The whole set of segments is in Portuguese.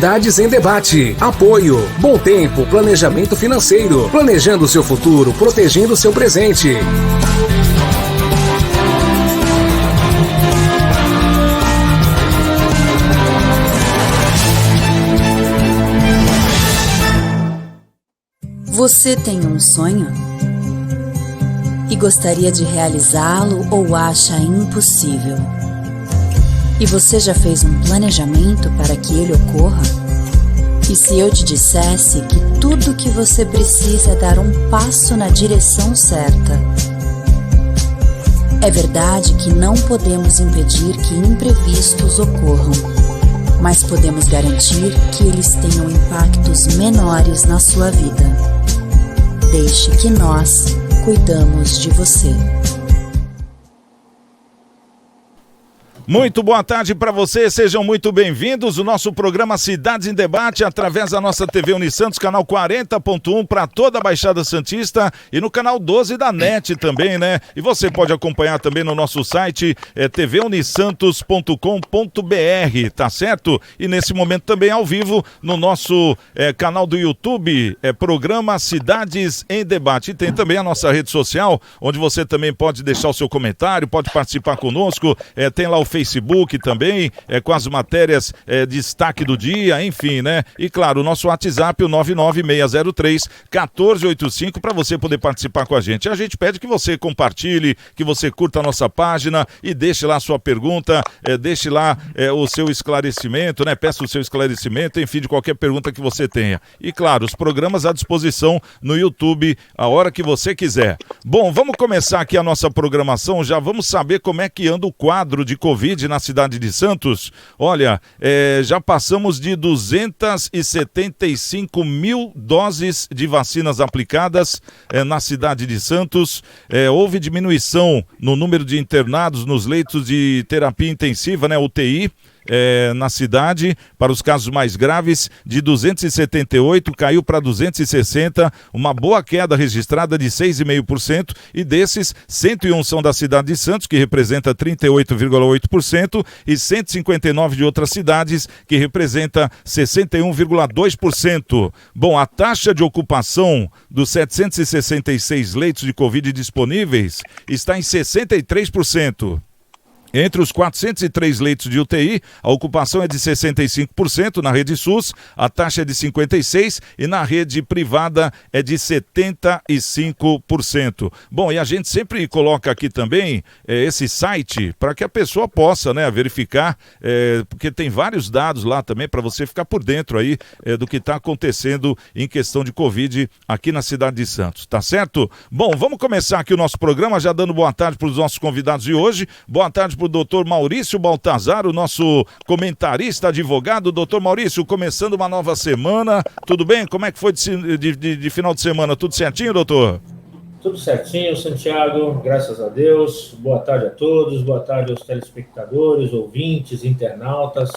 Cidades em Debate. Apoio. Bom Tempo, planejamento financeiro. Planejando seu futuro, protegendo seu presente. Você tem um sonho? E gostaria de realizá-lo ou acha impossível? E você já fez um planejamento para que ele ocorra? E se eu te dissesse que tudo o que você precisa é dar um passo na direção certa? É verdade que não podemos impedir que imprevistos ocorram, mas podemos garantir que eles tenham impactos menores na sua vida. Deixe que nós cuidamos de você. Muito boa tarde para você, sejam muito bem-vindos. O nosso programa Cidades em Debate, através da nossa TV Unisantos, canal 40.1 para toda a Baixada Santista e no canal 12 da NET também, né? E você pode acompanhar também no nosso site tvunisantos.com.br, tá certo? E nesse momento também ao vivo no nosso canal do YouTube, programa Cidades em Debate. E tem também a nossa rede social, onde você também pode deixar o seu comentário, pode participar conosco, tem lá o Facebook também, com as matérias destaque do dia, enfim, né? E claro, o nosso WhatsApp, o 99603-1485, para você poder participar com a gente. A gente pede que você compartilhe, que você curta a nossa página e deixe lá a sua pergunta, deixe lá o seu esclarecimento, né? Peça o seu esclarecimento, enfim, de qualquer pergunta que você tenha. E claro, os programas à disposição no YouTube, a hora que você quiser. Bom, vamos começar aqui a nossa programação, já vamos saber como é que anda o quadro de Covid na cidade de Santos. Olha, já passamos de 275 mil doses de vacinas aplicadas na cidade de Santos. Houve diminuição no número de internados nos leitos de terapia intensiva, né, UTI, na cidade, para os casos mais graves, de 278 caiu para 260, uma boa queda registrada de 6,5%, e desses 101 são da cidade de Santos, que representa 38,8%, e 159 de outras cidades, que representa 61,2%. Bom, a taxa de ocupação dos 766 leitos de Covid disponíveis está em 63%. Entre os 403 leitos de UTI, a ocupação é de 65% na rede SUS, a taxa é de 56% e na rede privada é de 75%. Bom, e a gente sempre coloca aqui também esse site para que a pessoa possa, né, verificar, porque tem vários dados lá também para você ficar por dentro aí do que está acontecendo em questão de Covid aqui na cidade de Santos, tá certo? Bom, vamos começar aqui o nosso programa já dando boa tarde para os nossos convidados de hoje. Boa tarde para o doutor Maurício Baltazar, o nosso comentarista, advogado. Doutor Maurício, começando uma nova semana, tudo bem? Como é que foi de final de semana? Tudo certinho, doutor? Tudo certinho, Santiago, graças a Deus. Boa tarde a todos, boa tarde aos telespectadores, ouvintes, internautas,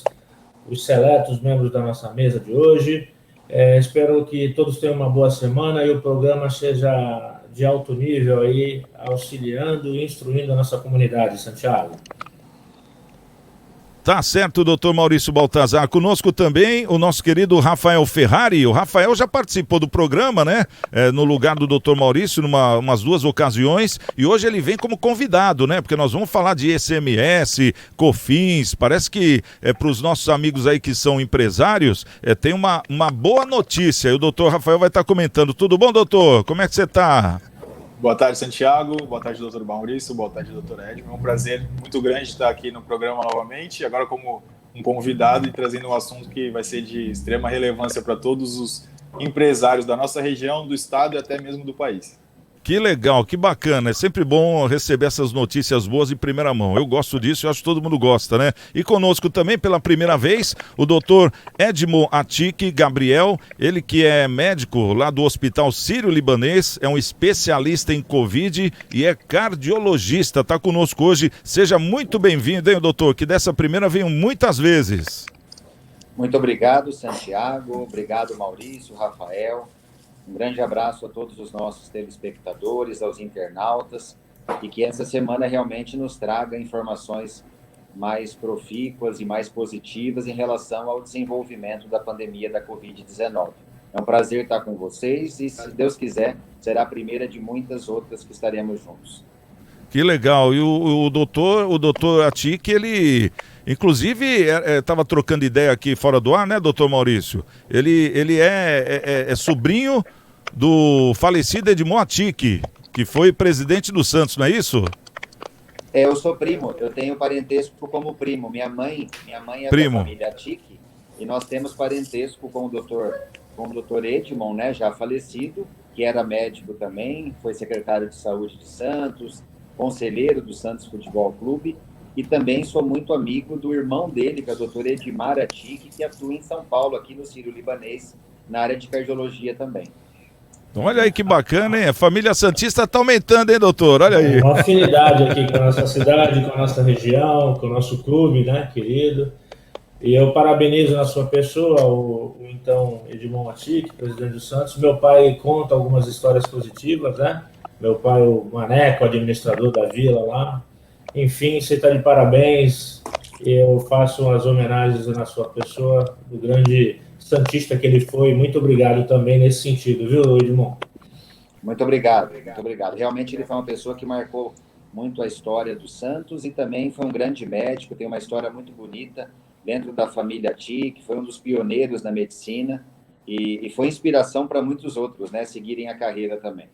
os seletos membros da nossa mesa de hoje. Espero que todos tenham uma boa semana e o programa seja de alto nível aí, auxiliando e instruindo a nossa comunidade, Santiago. Tá certo, doutor Maurício Baltazar. Conosco também o nosso querido Rafael Ferrari. O Rafael já participou do programa, né? No lugar do doutor Maurício, umas duas ocasiões. E hoje ele vem como convidado, né? Porque nós vamos falar de ICMS, COFINS. Parece que para os nossos amigos aí que são empresários, tem uma boa notícia. E o doutor Rafael vai estar comentando. Tudo bom, doutor? Como é que você está? Boa tarde, Santiago. Boa tarde, doutor Maurício. Boa tarde, doutor Edmo. É um prazer muito grande estar aqui no programa novamente, agora como um convidado e trazendo um assunto que vai ser de extrema relevância para todos os empresários da nossa região, do estado e até mesmo do país. Que legal, que bacana, é sempre bom receber essas notícias boas em primeira mão, eu gosto disso, eu acho que todo mundo gosta, né? E conosco também pela primeira vez o doutor Edmo Atique Gabriel, ele que é médico lá do Hospital Sírio-Libanês, é um especialista em Covid e é cardiologista, tá conosco hoje, seja muito bem-vindo, hein, doutor, que dessa primeira venham muitas vezes. Muito obrigado, Santiago, obrigado, Maurício, Rafael. Um grande abraço a todos os nossos telespectadores, aos internautas, e que essa semana realmente nos traga informações mais profícuas e mais positivas em relação ao desenvolvimento da pandemia da Covid-19. É um prazer estar com vocês e, se Deus quiser, será a primeira de muitas outras que estaremos juntos. Que legal. E o doutor Atik, ele, inclusive, estava trocando ideia aqui fora do ar, né, doutor Maurício? Ele é sobrinho do falecido Edmond Atik, que foi presidente do Santos, não é isso? Eu sou primo, eu tenho parentesco como primo. Minha mãe é Primo. da família Atik e nós temos parentesco com o doutor Edmond, né, já falecido, que era médico também, foi secretário de saúde de Santos, conselheiro do Santos Futebol Clube, e também sou muito amigo do irmão dele, que é o doutor Edmar Atik, que atua em São Paulo, aqui no Sírio-Libanês, na área de cardiologia também. Então, olha aí que bacana, hein? A família santista está aumentando, hein, doutor? Olha aí. Uma afinidade aqui com a nossa cidade, com a nossa região, com o nosso clube, né, querido. E eu parabenizo na sua pessoa o então Edmond Atik, presidente do Santos. Meu pai conta algumas histórias positivas, né? Meu pai, o Maneco, administrador da vila lá. Enfim, você está de parabéns. Eu faço as homenagens na sua pessoa, do grande santista que ele foi. Muito obrigado também nesse sentido, viu, Edmond? Muito obrigado, muito obrigado. Realmente ele foi uma pessoa que marcou muito a história do Santos e também foi um grande médico, tem uma história muito bonita dentro da família Atik, foi um dos pioneiros na medicina e foi inspiração para muitos outros, né, seguirem a carreira também.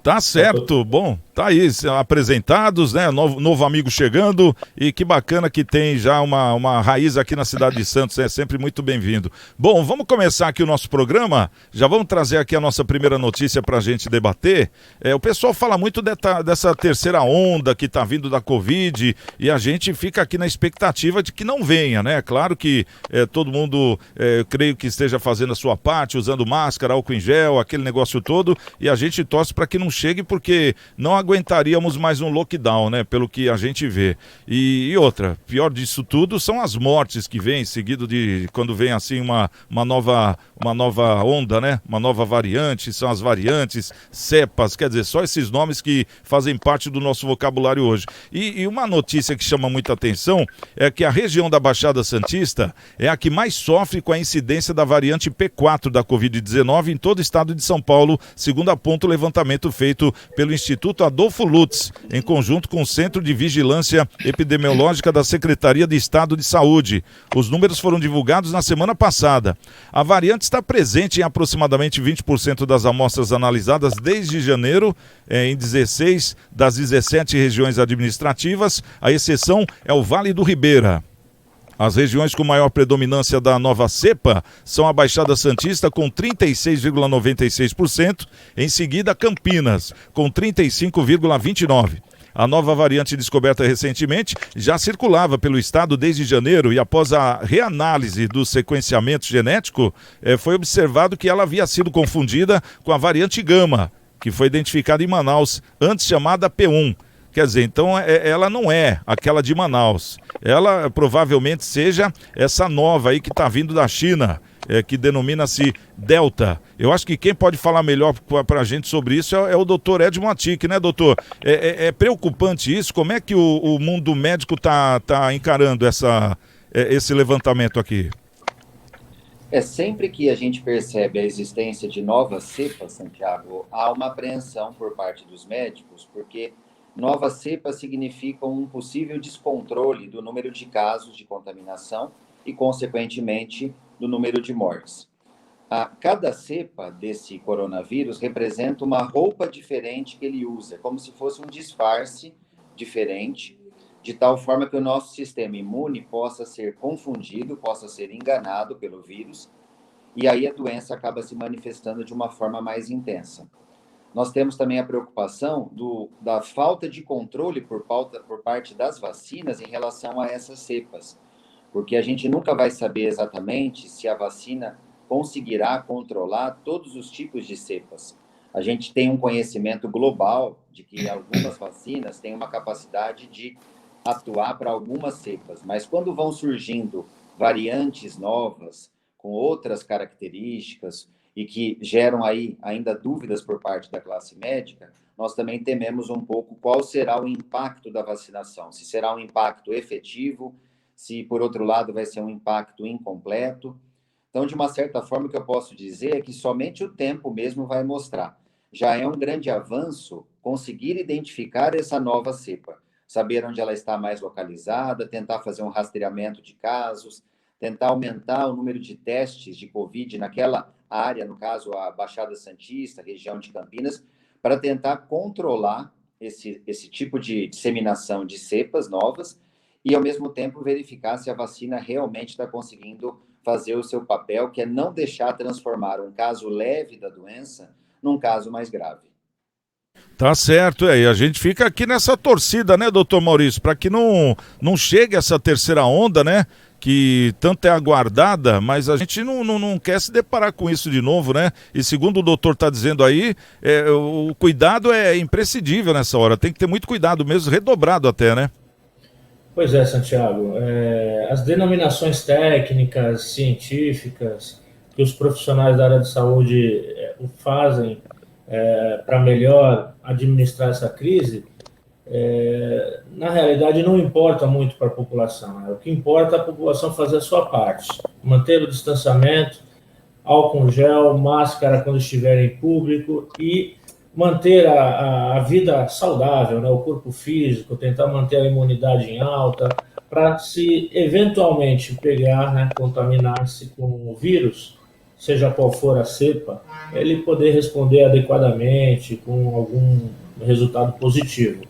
Tá certo, bom, tá aí apresentados, né, novo amigo chegando e que bacana que tem já uma raiz aqui na cidade de Santos, é sempre muito bem-vindo. Bom, vamos começar aqui o nosso programa, já vamos trazer aqui a nossa primeira notícia pra gente debater. O pessoal fala muito dessa terceira onda que tá vindo da Covid e a gente fica aqui na expectativa de que não venha, né, claro que todo mundo, creio que esteja fazendo a sua parte, usando máscara, álcool em gel, aquele negócio todo, e a gente torce para que não chegue, porque não aguentaríamos mais um lockdown, né, pelo que a gente vê. E outra, pior disso tudo são as mortes que vêm seguido de quando vem assim uma nova onda, né, uma nova variante, são as variantes, cepas, quer dizer, só esses nomes que fazem parte do nosso vocabulário hoje. E uma notícia que chama muita atenção é que a região da Baixada Santista é a que mais sofre com a incidência da variante P4 da Covid-19 em todo o estado de São Paulo, segundo aponta o levantamento feito pelo Instituto Adolfo Lutz, em conjunto com o Centro de Vigilância Epidemiológica da Secretaria de Estado de Saúde. Os números foram divulgados na semana passada. A variante está presente em aproximadamente 20% das amostras analisadas desde janeiro, em 16 das 17 regiões administrativas. A exceção é o Vale do Ribeira. As regiões com maior predominância da nova cepa são a Baixada Santista, com 36,96%, em seguida Campinas, com 35,29%. A nova variante descoberta recentemente já circulava pelo estado desde janeiro e após a reanálise do sequenciamento genético, foi observado que ela havia sido confundida com a variante Gama, que foi identificada em Manaus, antes chamada P1. Quer dizer, então ela não é aquela de Manaus. Ela provavelmente seja essa nova aí que está vindo da China, que denomina-se Delta. Eu acho que quem pode falar melhor para a gente sobre isso é o doutor Edmond Atik, né, doutor? É preocupante isso? Como é que o mundo médico tá encarando esse levantamento aqui? Sempre que a gente percebe a existência de novas cepas, Santiago, há uma apreensão por parte dos médicos, porque novas cepas significam um possível descontrole do número de casos de contaminação e, consequentemente, do número de mortes. Cada cepa desse coronavírus representa uma roupa diferente que ele usa, como se fosse um disfarce diferente, de tal forma que o nosso sistema imune possa ser confundido, possa ser enganado pelo vírus, e aí a doença acaba se manifestando de uma forma mais intensa. Nós temos também a preocupação da falta de controle por parte das vacinas em relação a essas cepas, porque a gente nunca vai saber exatamente se a vacina conseguirá controlar todos os tipos de cepas. A gente tem um conhecimento global de que algumas vacinas têm uma capacidade de atuar para algumas cepas, mas quando vão surgindo variantes novas, com outras características, e que geram aí ainda dúvidas por parte da classe médica, nós também tememos um pouco qual será o impacto da vacinação, se será um impacto efetivo, se, por outro lado, vai ser um impacto incompleto. Então, de uma certa forma, o que eu posso dizer é que somente o tempo mesmo vai mostrar. Já é um grande avanço conseguir identificar essa nova cepa, saber onde ela está mais localizada, tentar fazer um rastreamento de casos, tentar aumentar o número de testes de Covid naquela área, no caso a Baixada Santista, região de Campinas, para tentar controlar esse tipo de disseminação de cepas novas e, ao mesmo tempo, verificar se a vacina realmente está conseguindo fazer o seu papel, que é não deixar transformar um caso leve da doença num caso mais grave. Tá certo, e a gente fica aqui nessa torcida, né, doutor Maurício, para que não chegue essa terceira onda, né, que tanto é aguardada, mas a gente não quer se deparar com isso de novo, né? E segundo o doutor está dizendo aí, o cuidado é imprescindível nessa hora, tem que ter muito cuidado mesmo, redobrado até, né? Pois é, Santiago. As denominações técnicas, científicas, que os profissionais da área de saúde fazem para melhor administrar essa crise, na realidade não importa muito para a população, né? O que importa é a população fazer a sua parte, manter o distanciamento, álcool gel, máscara quando estiver em público e manter a vida saudável, né? O corpo físico, tentar manter a imunidade em alta, para se eventualmente pegar, né, contaminar-se com o vírus, seja qual for a cepa, ele poder responder adequadamente, com algum resultado positivo.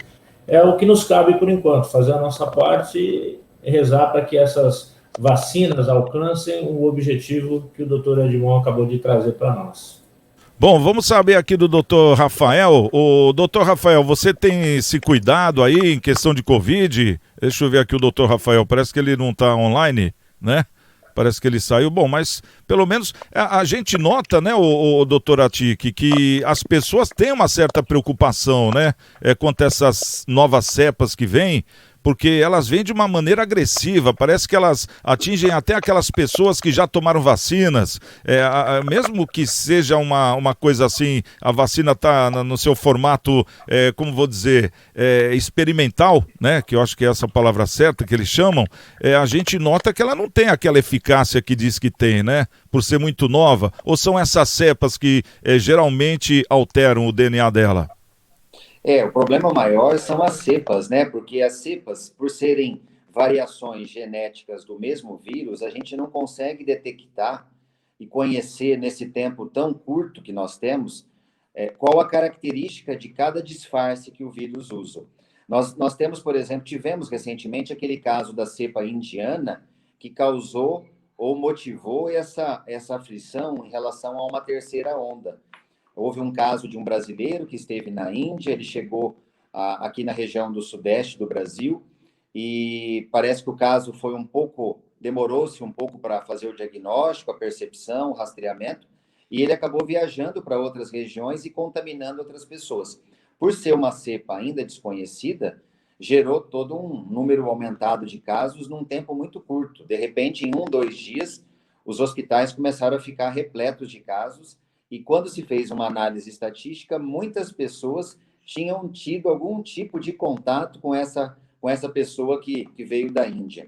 É o que nos cabe por enquanto, fazer a nossa parte e rezar para que essas vacinas alcancem o objetivo que o doutor Edmond acabou de trazer para nós. Bom, vamos saber aqui do doutor Rafael. O doutor Rafael, você tem se cuidado aí em questão de Covid? Deixa eu ver aqui o doutor Rafael, parece que ele não está online, né? Parece que ele saiu. Bom, mas pelo menos a gente nota, né, o doutor Atik, que as pessoas têm uma certa preocupação, né, quanto a essas novas cepas que vêm, porque elas vêm de uma maneira agressiva, parece que elas atingem até aquelas pessoas que já tomaram vacinas, mesmo que seja uma coisa assim, a vacina está no seu formato, como vou dizer, experimental, né, que eu acho que é essa palavra certa que eles chamam, a gente nota que ela não tem aquela eficácia que diz que tem, né, por ser muito nova, ou são essas cepas que geralmente alteram o DNA dela? O problema maior são as cepas, né? Porque as cepas, por serem variações genéticas do mesmo vírus, a gente não consegue detectar e conhecer nesse tempo tão curto que nós temos qual a característica de cada disfarce que o vírus usa. Nós temos, por exemplo, tivemos recentemente aquele caso da cepa indiana que causou ou motivou essa aflição em relação a uma terceira onda. Houve um caso de um brasileiro que esteve na Índia, ele chegou aqui na região do sudeste do Brasil e parece que o caso demorou-se um pouco para fazer o diagnóstico, a percepção, o rastreamento, e ele acabou viajando para outras regiões e contaminando outras pessoas. Por ser uma cepa ainda desconhecida, gerou todo um número aumentado de casos num tempo muito curto. De repente, em 1-2 dias, os hospitais começaram a ficar repletos de casos. E quando se fez uma análise estatística, muitas pessoas tinham tido algum tipo de contato com essa pessoa que veio da Índia.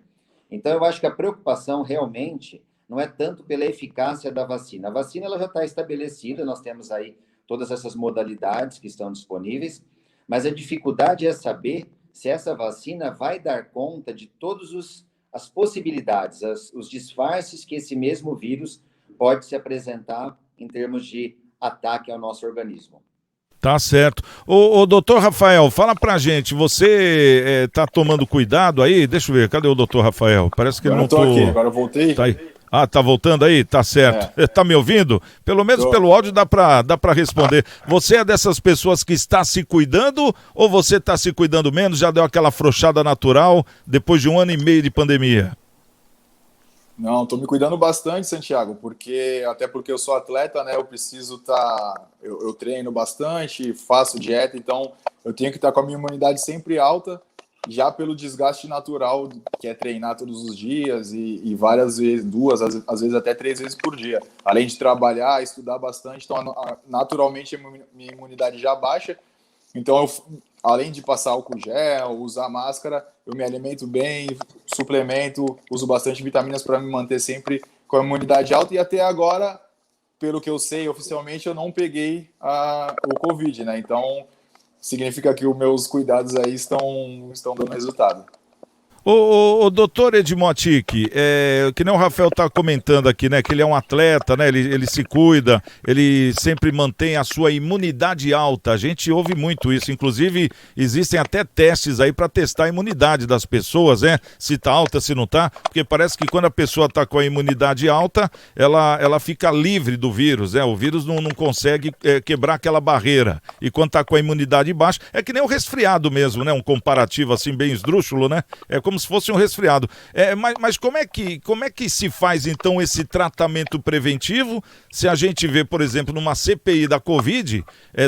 Então, eu acho que a preocupação realmente não é tanto pela eficácia da vacina. A vacina ela já está estabelecida, nós temos aí todas essas modalidades que estão disponíveis, mas a dificuldade é saber se essa vacina vai dar conta de todas as possibilidades, os disfarces que esse mesmo vírus pode se apresentar em termos de ataque ao nosso organismo. Tá certo. O doutor Rafael, fala pra gente, você tá tomando cuidado aí? Deixa eu ver, cadê o doutor Rafael? Parece que ele não tô aqui, agora eu voltei. Tá aí. Ah, tá voltando aí? Tá certo. Tá me ouvindo? Pelo menos pelo áudio dá pra responder. Você é dessas pessoas que está se cuidando ou você está se cuidando menos? Já deu aquela afrouxada natural depois de 1 ano e meio de pandemia? Não, estou me cuidando bastante, Santiago, até porque eu sou atleta, né? Eu preciso eu treino bastante, faço dieta, então eu tenho que estar com a minha imunidade sempre alta já pelo desgaste natural, que é treinar todos os dias e várias vezes, 2, às vezes até 3 vezes por dia. Além de trabalhar, estudar bastante, então naturalmente a minha imunidade já baixa. Então, além de passar álcool gel, usar máscara, eu me alimento bem, suplemento, uso bastante vitaminas para me manter sempre com a imunidade alta. E até agora, pelo que eu sei, oficialmente, eu não peguei o Covid, né? Então, significa que os meus cuidados aí estão dando resultado. O doutor Edmotic, que nem o Rafael está comentando aqui, né, que ele é um atleta, né, ele se cuida, ele sempre mantém a sua imunidade alta, a gente ouve muito isso, inclusive existem até testes aí para testar a imunidade das pessoas, né, se está alta, se não está, porque parece que quando a pessoa está com a imunidade alta, ela fica livre do vírus, né, o vírus não consegue quebrar aquela barreira, e quando está com a imunidade baixa, é que nem o resfriado mesmo, né, um comparativo assim bem esdrúxulo, né, é como se fosse um resfriado. Mas como é que se faz, então, esse tratamento preventivo se a gente vê, por exemplo, numa CPI da Covid,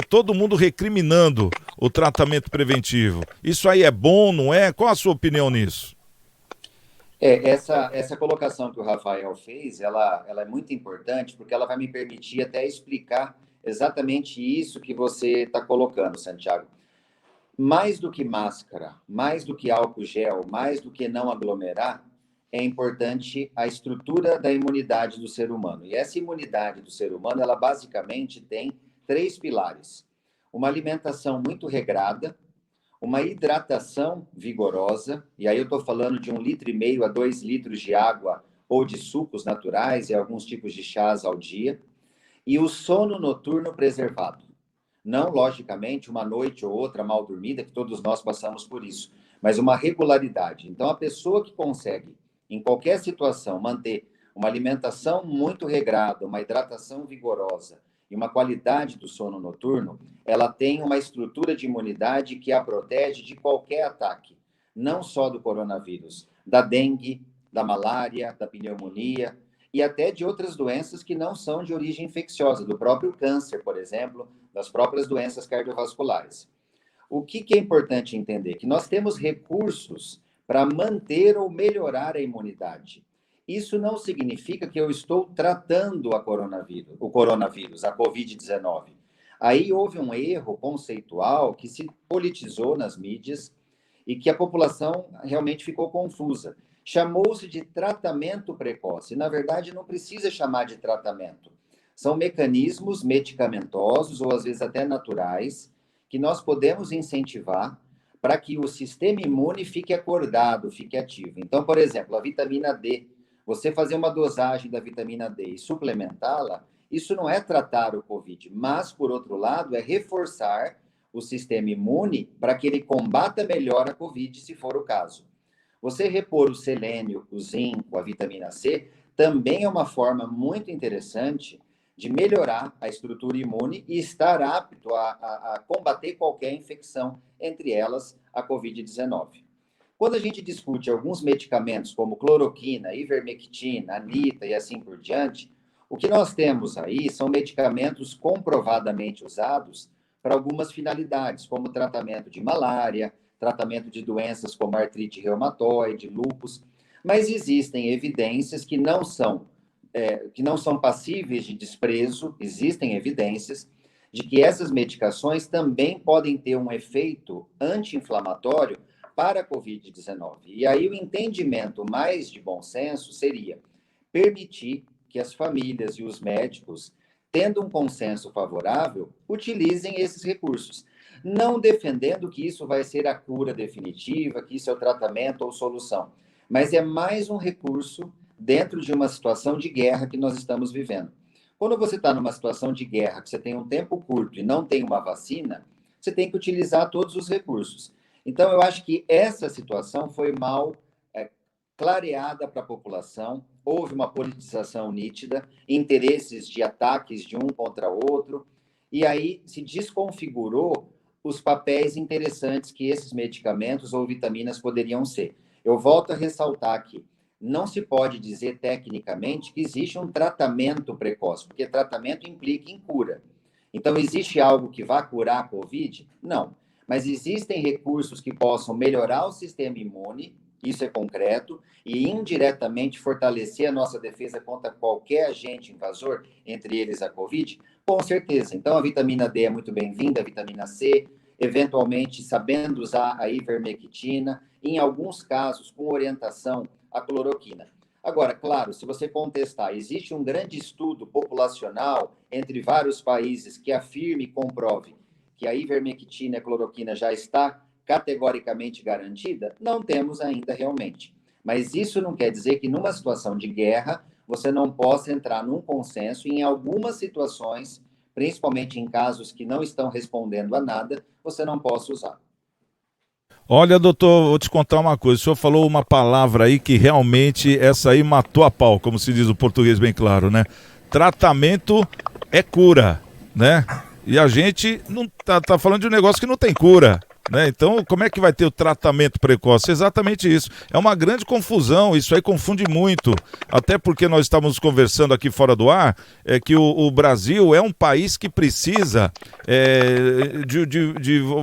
todo mundo recriminando o tratamento preventivo? Isso aí é bom, não é? Qual a sua opinião nisso? Essa colocação que o Rafael fez, ela é muito importante, porque ela vai me permitir até explicar exatamente isso que você está colocando, Santiago. Mais do que máscara, mais do que álcool gel, mais do que não aglomerar, é importante a estrutura da imunidade do ser humano. E essa imunidade do ser humano, ela basicamente tem 3 pilares. Uma alimentação muito regrada, uma hidratação vigorosa, e aí eu estou falando de 1,5 litro a 2 litros de água ou de sucos naturais e alguns tipos de chás ao dia, e o sono noturno preservado. Não, logicamente, uma noite ou outra mal dormida, que todos nós passamos por isso, mas uma regularidade. Então, a pessoa que consegue, em qualquer situação, manter uma alimentação muito regrada, uma hidratação vigorosa e uma qualidade do sono noturno, ela tem uma estrutura de imunidade que a protege de qualquer ataque, não só do coronavírus, da dengue, da malária, da pneumonia e até de outras doenças que não são de origem infecciosa, do próprio câncer, por exemplo, das próprias doenças cardiovasculares. O que é importante entender? Que nós temos recursos para manter ou melhorar a imunidade. Isso não significa que eu estou tratando o coronavírus, a Covid-19. Aí houve um erro conceitual que se politizou nas mídias e que a população realmente ficou confusa. Chamou-se de tratamento precoce. Na verdade, não precisa chamar de tratamento. São mecanismos medicamentosos, ou às vezes até naturais, que nós podemos incentivar para que o sistema imune fique acordado, fique ativo. Então, por exemplo, a vitamina D, você fazer uma dosagem da vitamina D e suplementá-la, isso não é tratar o Covid, mas, por outro lado, é reforçar o sistema imune para que ele combata melhor a Covid, se for o caso. Você repor o selênio, o zinco, a vitamina C, também é uma forma muito interessante de melhorar a estrutura imune e estar apto a combater qualquer infecção, entre elas a Covid-19. Quando a gente discute alguns medicamentos como cloroquina, ivermectina, anita e assim por diante, o que nós temos aí são medicamentos comprovadamente usados para algumas finalidades, como tratamento de malária, tratamento de doenças como artrite reumatoide, lúpus, mas existem evidências que não são passíveis de desprezo, existem evidências de que essas medicações também podem ter um efeito anti-inflamatório para a Covid-19. E aí o entendimento mais de bom senso seria permitir que as famílias e os médicos, tendo um consenso favorável, utilizem esses recursos. Não defendendo que isso vai ser a cura definitiva, que isso é o tratamento ou solução, mas é mais um recurso dentro de uma situação de guerra que nós estamos vivendo. Quando você está numa situação de guerra, que você tem um tempo curto e não tem uma vacina, você tem que utilizar todos os recursos. Então, eu acho que essa situação foi mal clareada para a população, houve uma politização nítida, interesses de ataques de um contra outro, e aí se desconfigurou os papéis interessantes que esses medicamentos ou vitaminas poderiam ser. Eu volto a ressaltar aqui, não se pode dizer tecnicamente que existe um tratamento precoce, porque tratamento implica em cura. Então, existe algo que vá curar a Covid? Não. mas existem recursos que possam melhorar o sistema imune, isso é concreto, e indiretamente fortalecer a nossa defesa contra qualquer agente invasor, entre eles a Covid, com certeza. Então, a vitamina D é muito bem-vinda, a vitamina C, eventualmente sabendo usar a ivermectina, em alguns casos, com orientação, a cloroquina. Agora, claro, se você contestar, existe um grande estudo populacional entre vários países que afirme e comprove que a ivermectina e a cloroquina já está categoricamente garantida? Não temos ainda realmente. Mas isso não quer dizer que numa situação de guerra você não possa entrar num consenso e em algumas situações, principalmente em casos que não estão respondendo a nada, você não possa usar. Olha, doutor, vou te contar uma coisa. O senhor falou uma palavra aí que realmente essa aí matou a pau, como se diz o português bem claro, né? Tratamento é cura, né? E a gente não tá falando de um negócio que não tem cura, né? Então, como é que vai ter o tratamento precoce? Exatamente isso. É uma grande confusão, isso aí confunde muito. Até porque nós estávamos conversando aqui fora do ar, que o Brasil é um país que precisa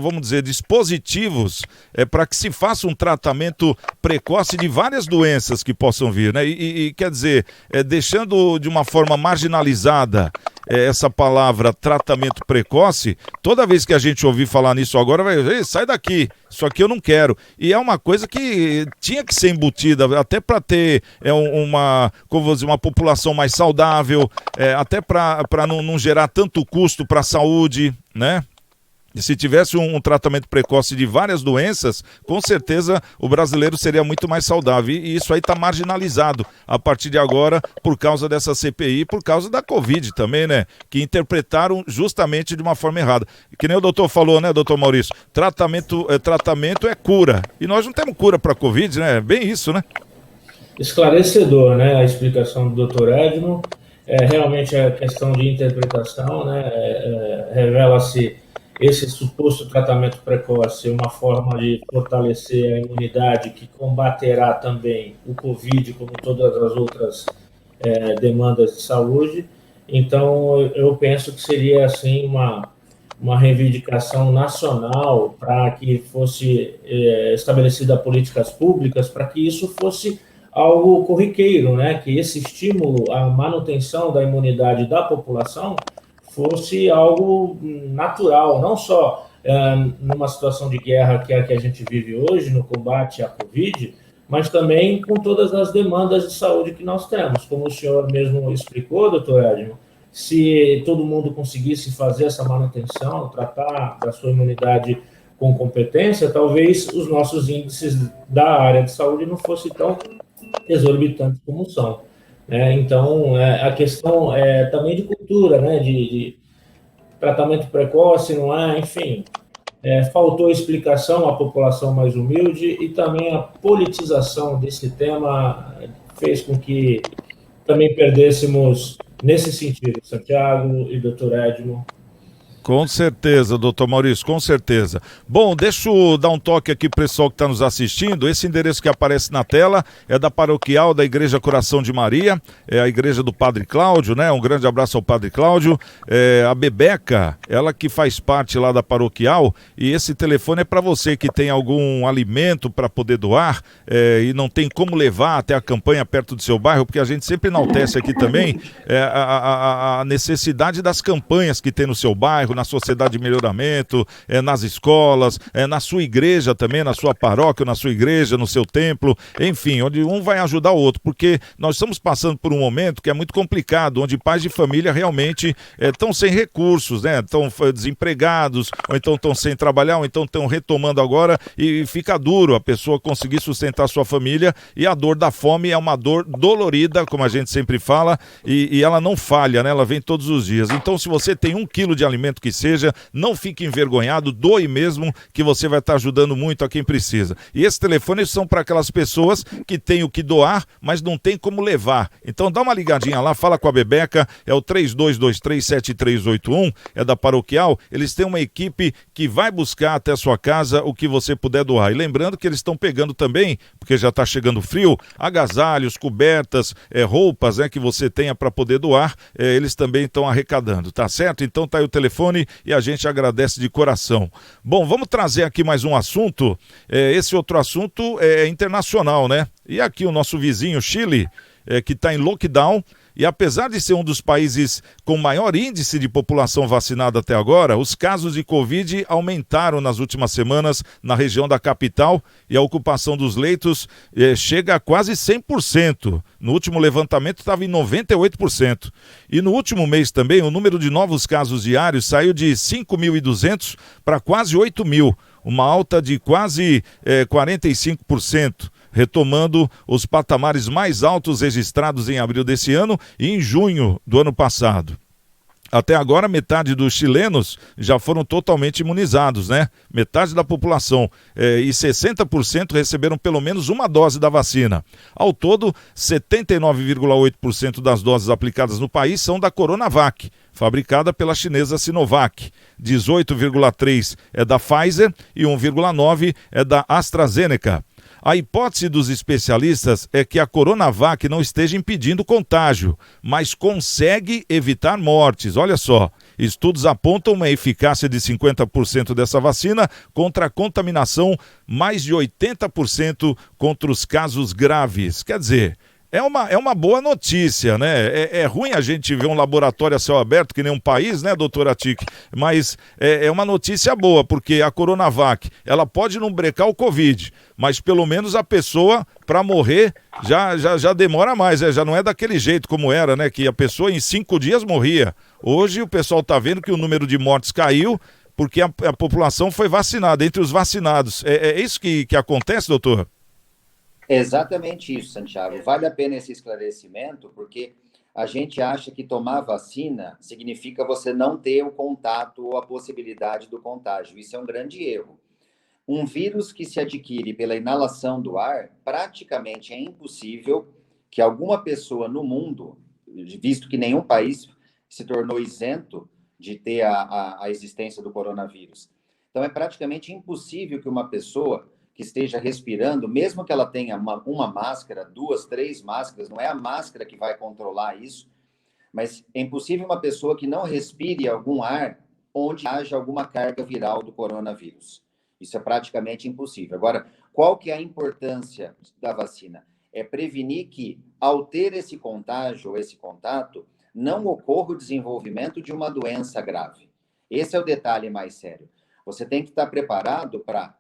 vamos dizer, dispositivos para que se faça um tratamento precoce de várias doenças que possam vir, né? E quer dizer, deixando de uma forma marginalizada essa palavra tratamento precoce, toda vez que a gente ouvir falar nisso agora, vai, sai daqui, isso aqui eu não quero. E é uma coisa que tinha que ser embutida, até para ter uma população mais saudável, até para não gerar tanto custo para a saúde, né? E se tivesse um tratamento precoce de várias doenças, com certeza o brasileiro seria muito mais saudável. E isso aí está marginalizado a partir de agora por causa dessa CPI, por causa da Covid também, né? Que interpretaram justamente de uma forma errada. Que nem o doutor falou, né, doutor Maurício? Tratamento é cura. E nós não temos cura para a Covid, né? É bem isso, né? Esclarecedor, né? A explicação do doutor Edmo. Realmente a questão de interpretação, né? Revela-se esse suposto tratamento precoce, uma forma de fortalecer a imunidade que combaterá também o Covid, como todas as outras demandas de saúde. Então, eu penso que seria, assim, uma reivindicação nacional para que fosse estabelecida políticas públicas, para que isso fosse algo corriqueiro, né? Que esse estímulo à manutenção da imunidade da população fosse algo natural, não só numa situação de guerra que é a que a gente vive hoje, no combate à Covid, mas também com todas as demandas de saúde que nós temos. Como o senhor mesmo explicou, doutor Edmo, se todo mundo conseguisse fazer essa manutenção, tratar da sua imunidade com competência, talvez os nossos índices da área de saúde não fossem tão exorbitantes como são. Então, a questão também de cultura, né, de tratamento precoce, não é? Enfim, faltou explicação à população mais humilde e também a politização desse tema fez com que também perdêssemos nesse sentido, Santiago e doutor Edmo. Com certeza, doutor Maurício, com certeza. Bom, deixa eu dar um toque aqui para o pessoal que está nos assistindo. Esse endereço que aparece na tela é da Paroquial da Igreja Coração de Maria, é a igreja do Padre Cláudio, né? Um grande abraço ao Padre Cláudio. A Bebeca, ela que faz parte lá da Paroquial, e esse telefone é para você que tem algum alimento para poder doar e não tem como levar até a campanha perto do seu bairro, porque a gente sempre enaltece aqui também a necessidade das campanhas que tem no seu bairro, na Sociedade de Melhoramento, nas escolas, na sua igreja também, na sua paróquia, na sua igreja, no seu templo, enfim, onde um vai ajudar o outro, porque nós estamos passando por um momento que é muito complicado, onde pais de família realmente estão sem recursos, né? Estão desempregados, ou então estão sem trabalhar, ou então estão retomando agora, e fica duro a pessoa conseguir sustentar a sua família, e a dor da fome é uma dor dolorida, como a gente sempre fala, e ela não falha, né? Ela vem todos os dias. Então, se você tem 1 quilo de alimento que seja, não fique envergonhado, doe mesmo, que você vai estar ajudando muito a quem precisa. E esses telefones são para aquelas pessoas que têm o que doar, mas não tem como levar. Então dá uma ligadinha lá, fala com a Bebeca, é o 32237381, é da Paroquial. Eles têm uma equipe que vai buscar até a sua casa o que você puder doar. E lembrando que eles estão pegando também, porque já está chegando frio, agasalhos, cobertas, roupas que você tenha para poder doar, eles também estão arrecadando, tá certo? Então tá aí o telefone, telefone e a gente agradece de coração. Bom, vamos trazer aqui mais um assunto. Esse outro assunto é internacional, né? E aqui o nosso vizinho Chile, que está em lockdown, e apesar de ser um dos países com maior índice de população vacinada até agora, os casos de Covid aumentaram nas últimas semanas na região da capital e a ocupação dos leitos chega a quase 100%. No último levantamento estava em 98%. E no último mês também o número de novos casos diários saiu de 5.200 para quase 8.000, uma alta de quase 45%. Retomando os patamares mais altos registrados em abril desse ano e em junho do ano passado. Até agora, metade dos chilenos já foram totalmente imunizados, né? Metade da população e 60% receberam pelo menos uma dose da vacina. Ao todo, 79,8% das doses aplicadas no país são da Coronavac, fabricada pela chinesa Sinovac. 18,3% é da Pfizer e 1,9% é da AstraZeneca. A hipótese dos especialistas é que a Coronavac não esteja impedindo contágio, mas consegue evitar mortes. Olha só, estudos apontam uma eficácia de 50% dessa vacina contra a contaminação, mais de 80% contra os casos graves. Quer dizer, é uma boa notícia, né? É ruim a gente ver um laboratório a céu aberto, que nem um país, né, doutora Tic? Mas é uma notícia boa, porque a Coronavac, ela pode não brecar o Covid, mas pelo menos a pessoa, para morrer, já demora mais, já não é daquele jeito como era, né? Que a pessoa em 5 dias morria. Hoje o pessoal está vendo que o número de mortes caiu, porque a população foi vacinada, entre os vacinados. É isso que acontece, doutor? Exatamente isso, Santiago. Vale a pena esse esclarecimento, porque a gente acha que tomar vacina significa você não ter o contato ou a possibilidade do contágio. Isso é um grande erro. Um vírus que se adquire pela inalação do ar, praticamente é impossível que alguma pessoa no mundo, visto que nenhum país se tornou isento de ter a existência do coronavírus. Então, é praticamente impossível que uma pessoa que esteja respirando, mesmo que ela tenha uma máscara, 2, 3 máscaras, não é a máscara que vai controlar isso, mas é impossível uma pessoa que não respire algum ar onde haja alguma carga viral do coronavírus. Isso é praticamente impossível. Agora, qual que é a importância da vacina? É prevenir que, ao ter esse contágio, esse contato, não ocorra o desenvolvimento de uma doença grave. Esse é o detalhe mais sério. Você tem que estar preparado para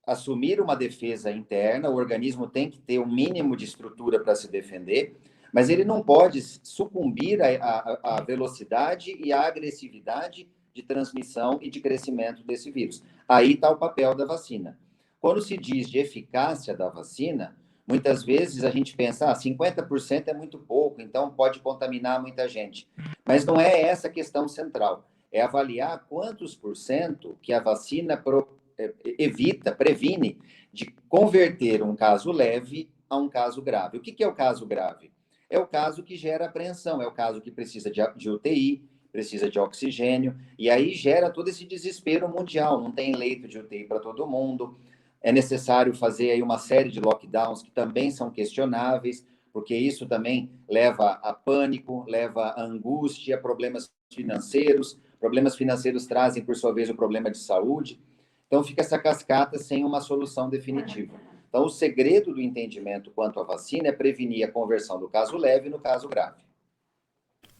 assumir uma defesa interna, o organismo tem que ter um mínimo de estrutura para se defender, mas ele não pode sucumbir à velocidade e à agressividade de transmissão e de crescimento desse vírus. Aí está o papel da vacina. Quando se diz de eficácia da vacina, muitas vezes a gente pensa, 50% é muito pouco, então pode contaminar muita gente. Mas não é essa a questão central. É avaliar quantos por cento que a vacina previne de converter um caso leve a um caso grave. O que é o caso grave? É o caso que gera apreensão, é o caso que precisa de UTI, precisa de oxigênio, e aí gera todo esse desespero mundial, não tem leito de UTI para todo mundo, é necessário fazer aí uma série de lockdowns que também são questionáveis, porque isso também leva a pânico, leva a angústia, problemas financeiros trazem, por sua vez, o problema de saúde. Então, fica essa cascata sem uma solução definitiva. Então, o segredo do entendimento quanto à vacina é prevenir a conversão do caso leve no caso grave.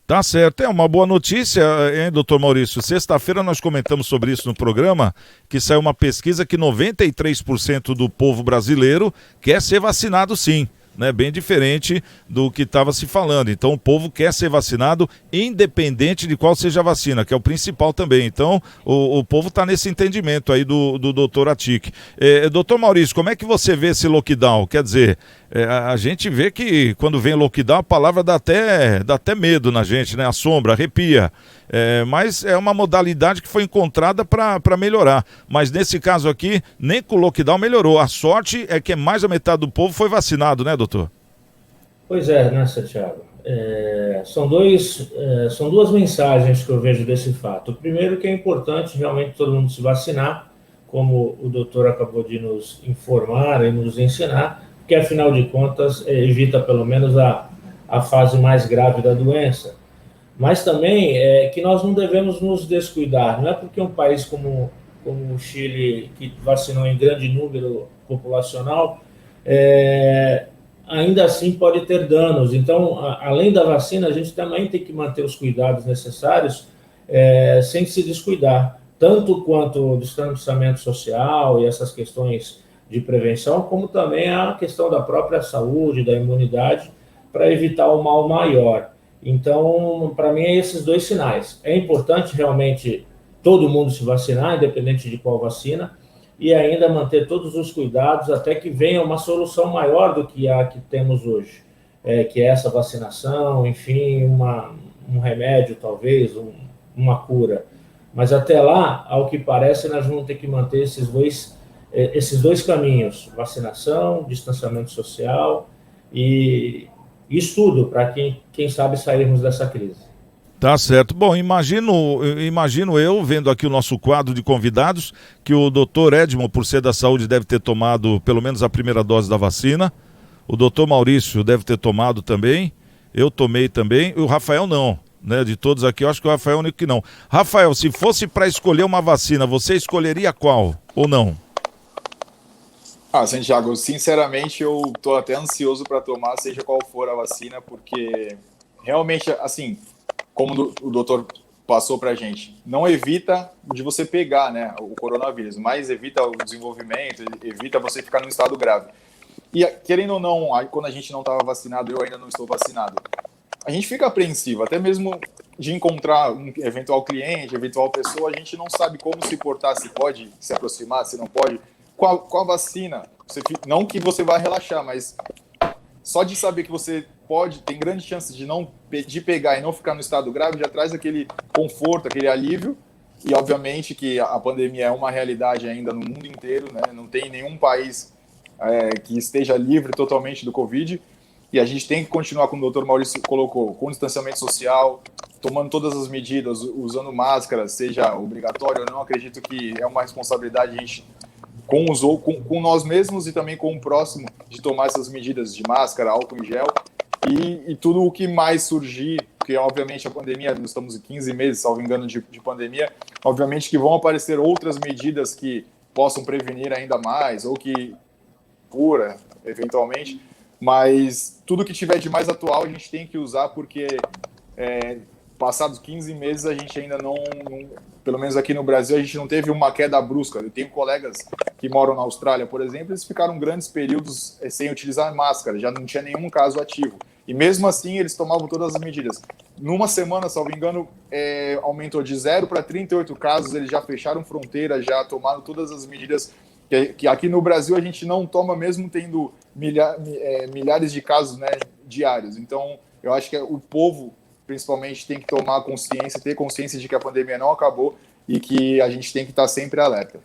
Tá certo, é uma boa notícia, hein, doutor Maurício? Sexta-feira nós comentamos sobre isso no programa, que saiu uma pesquisa que 93% do povo brasileiro quer ser vacinado sim. Né, bem diferente do que estava se falando. Então o povo quer ser vacinado independente de qual seja a vacina, que é o principal também. Então o povo está nesse entendimento aí do doutor Atic. Doutor Maurício, como é que você vê esse lockdown? Quer dizer, a gente vê que quando vem lockdown a palavra dá até medo na gente, né? Assombra, arrepia. Mas é uma modalidade que foi encontrada para melhorar. Mas nesse caso aqui, nem com o lockdown melhorou. A sorte é que mais da metade do povo foi vacinado, né, doutor? Pois é, né, Santiago? São duas mensagens que eu vejo desse fato. O primeiro, que é importante realmente todo mundo se vacinar, como o doutor acabou de nos informar e nos ensinar, que afinal de contas evita pelo menos a fase mais grave da doença. Mas também é que nós não devemos nos descuidar. Não é porque um país como o Chile, que vacinou em grande número populacional, ainda assim pode ter danos. Então, além da vacina, a gente também tem que manter os cuidados necessários, sem se descuidar, tanto quanto o distanciamento social e essas questões de prevenção, como também a questão da própria saúde, da imunidade, para evitar o mal maior. Então, para mim, esses dois sinais. É importante realmente todo mundo se vacinar, independente de qual vacina, e ainda manter todos os cuidados até que venha uma solução maior do que a que temos hoje, que é essa vacinação, enfim, um remédio, talvez, uma cura. Mas até lá, ao que parece, nós vamos ter que manter esses dois caminhos: vacinação, distanciamento social e estudo, para quem sabe sairmos dessa crise. Tá certo. Bom, imagino eu, vendo aqui o nosso quadro de convidados, que o doutor Edmo, por ser da saúde, deve ter tomado pelo menos a primeira dose da vacina. O doutor Maurício deve ter tomado também. Eu tomei também. E o Rafael não, né? De todos aqui, eu acho que o Rafael é o único que não. Rafael, se fosse para escolher uma vacina, você escolheria qual ou não? Santiago, sinceramente eu tô até ansioso para tomar, seja qual for a vacina, porque realmente, assim, como o doutor passou para a gente, não evita de você pegar, né, o coronavírus, mas evita o desenvolvimento, evita você ficar num estado grave. E querendo ou não, quando a gente não estava vacinado, eu ainda não estou vacinado, a gente fica apreensivo, até mesmo de encontrar um eventual cliente, eventual pessoa, a gente não sabe como se portar, se pode se aproximar, se não pode. Com a vacina, não que você vai relaxar, mas só de saber que você tem grandes chances de pegar e não ficar no estado grave, já traz aquele conforto, aquele alívio. E obviamente que a pandemia é uma realidade ainda no mundo inteiro, né? Não tem nenhum país que esteja livre totalmente do Covid. E a gente tem que continuar, como o doutor Maurício colocou, com distanciamento social, tomando todas as medidas, usando máscara, seja obrigatório ou não. Acredito que é uma responsabilidade a gente com nós mesmos e também com o próximo, de tomar essas medidas de máscara, álcool em gel e tudo o que mais surgir, porque obviamente a pandemia, nós estamos em 15 meses, salvo engano, de pandemia, obviamente que vão aparecer outras medidas que possam prevenir ainda mais, ou que cura, eventualmente, mas tudo que tiver de mais atual a gente tem que usar, porque passados 15 meses a gente ainda não, pelo menos aqui no Brasil, a gente não teve uma queda brusca. Eu tenho colegas que moram na Austrália, por exemplo, eles ficaram grandes períodos sem utilizar máscara, já não tinha nenhum caso ativo. E mesmo assim, eles tomavam todas as medidas. Numa semana, salvo engano, aumentou de 0 para 38 casos, eles já fecharam fronteira, já tomaram todas as medidas que aqui no Brasil a gente não toma, mesmo tendo milhares de casos, né, diários. Então, eu acho que o povo, principalmente, tem que tomar consciência, ter consciência de que a pandemia não acabou e que a gente tem que estar sempre alerta.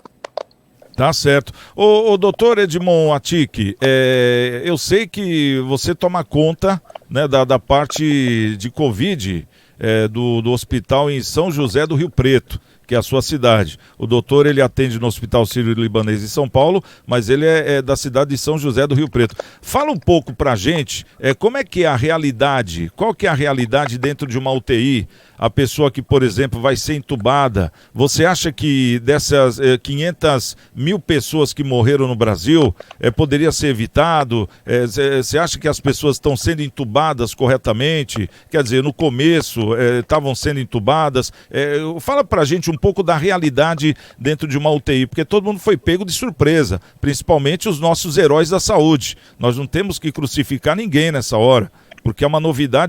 Tá certo. O doutor Edmond Atic, eu sei que você toma conta, né, da parte de Covid do hospital em São José do Rio Preto, que é a sua cidade. O doutor, ele atende no Hospital Sírio-Libanês em São Paulo, mas ele é da cidade de São José do Rio Preto. Fala um pouco pra gente, como é que é a realidade, qual que é a realidade dentro de uma UTI? A pessoa que, por exemplo, vai ser entubada, você acha que dessas 500 mil pessoas que morreram no Brasil, poderia ser evitado? Você acha que as pessoas estão sendo entubadas corretamente? Quer dizer, no começo estavam sendo entubadas? Fala pra gente um pouco da realidade dentro de uma UTI, porque todo mundo foi pego de surpresa, principalmente os nossos heróis da saúde. Nós não temos que crucificar ninguém nessa hora, porque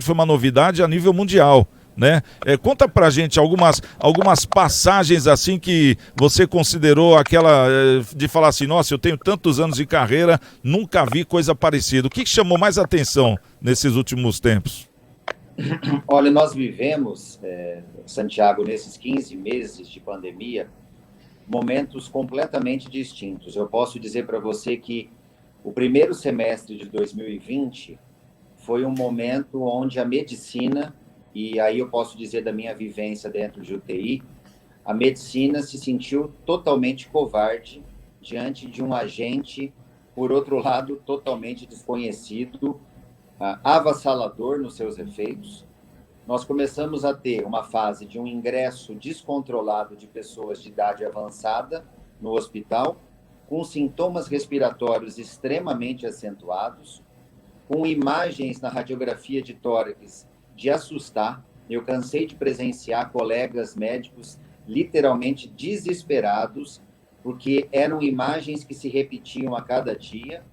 foi uma novidade a nível mundial, né? Conta pra gente algumas passagens assim que você considerou aquela de falar assim, nossa, eu tenho tantos anos de carreira, nunca vi coisa parecida. O que chamou mais atenção nesses últimos tempos? Olha, nós vivemos, Santiago, nesses 15 meses de pandemia, momentos completamente distintos. Eu posso dizer para você que o primeiro semestre de 2020 foi um momento onde a medicina, e aí eu posso dizer da minha vivência dentro de UTI, a medicina se sentiu totalmente covarde diante de um agente, por outro lado, totalmente desconhecido, avassalador nos seus efeitos, nós começamos a ter uma fase de um ingresso descontrolado de pessoas de idade avançada no hospital, com sintomas respiratórios extremamente acentuados, com imagens na radiografia de tórax de assustar. Eu cansei de presenciar colegas médicos literalmente desesperados, porque eram imagens que se repetiam a cada dia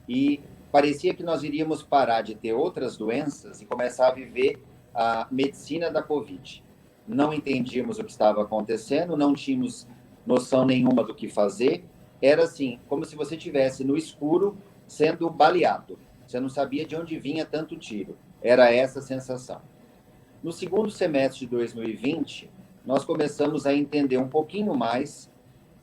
e parecia que nós iríamos parar de ter outras doenças e começar a viver a medicina da Covid. Não entendíamos o que estava acontecendo, não tínhamos noção nenhuma do que fazer. Era assim, como se você estivesse no escuro sendo baleado. Você não sabia de onde vinha tanto tiro. Era essa a sensação. No segundo semestre de 2020, nós começamos a entender um pouquinho mais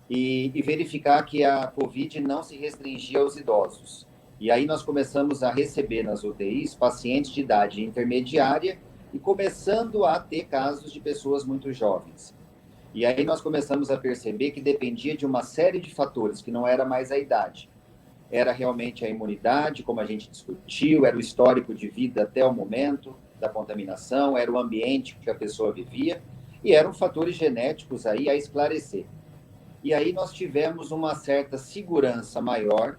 e verificar que a Covid não se restringia aos idosos. E aí nós começamos a receber nas UTIs pacientes de idade intermediária e começando a ter casos de pessoas muito jovens. E aí nós começamos a perceber que dependia de uma série de fatores, que não era mais a idade. Era realmente a imunidade, como a gente discutiu, era o histórico de vida até o momento da contaminação, era o ambiente que a pessoa vivia, e eram fatores genéticos aí a esclarecer. E aí nós tivemos uma certa segurança maior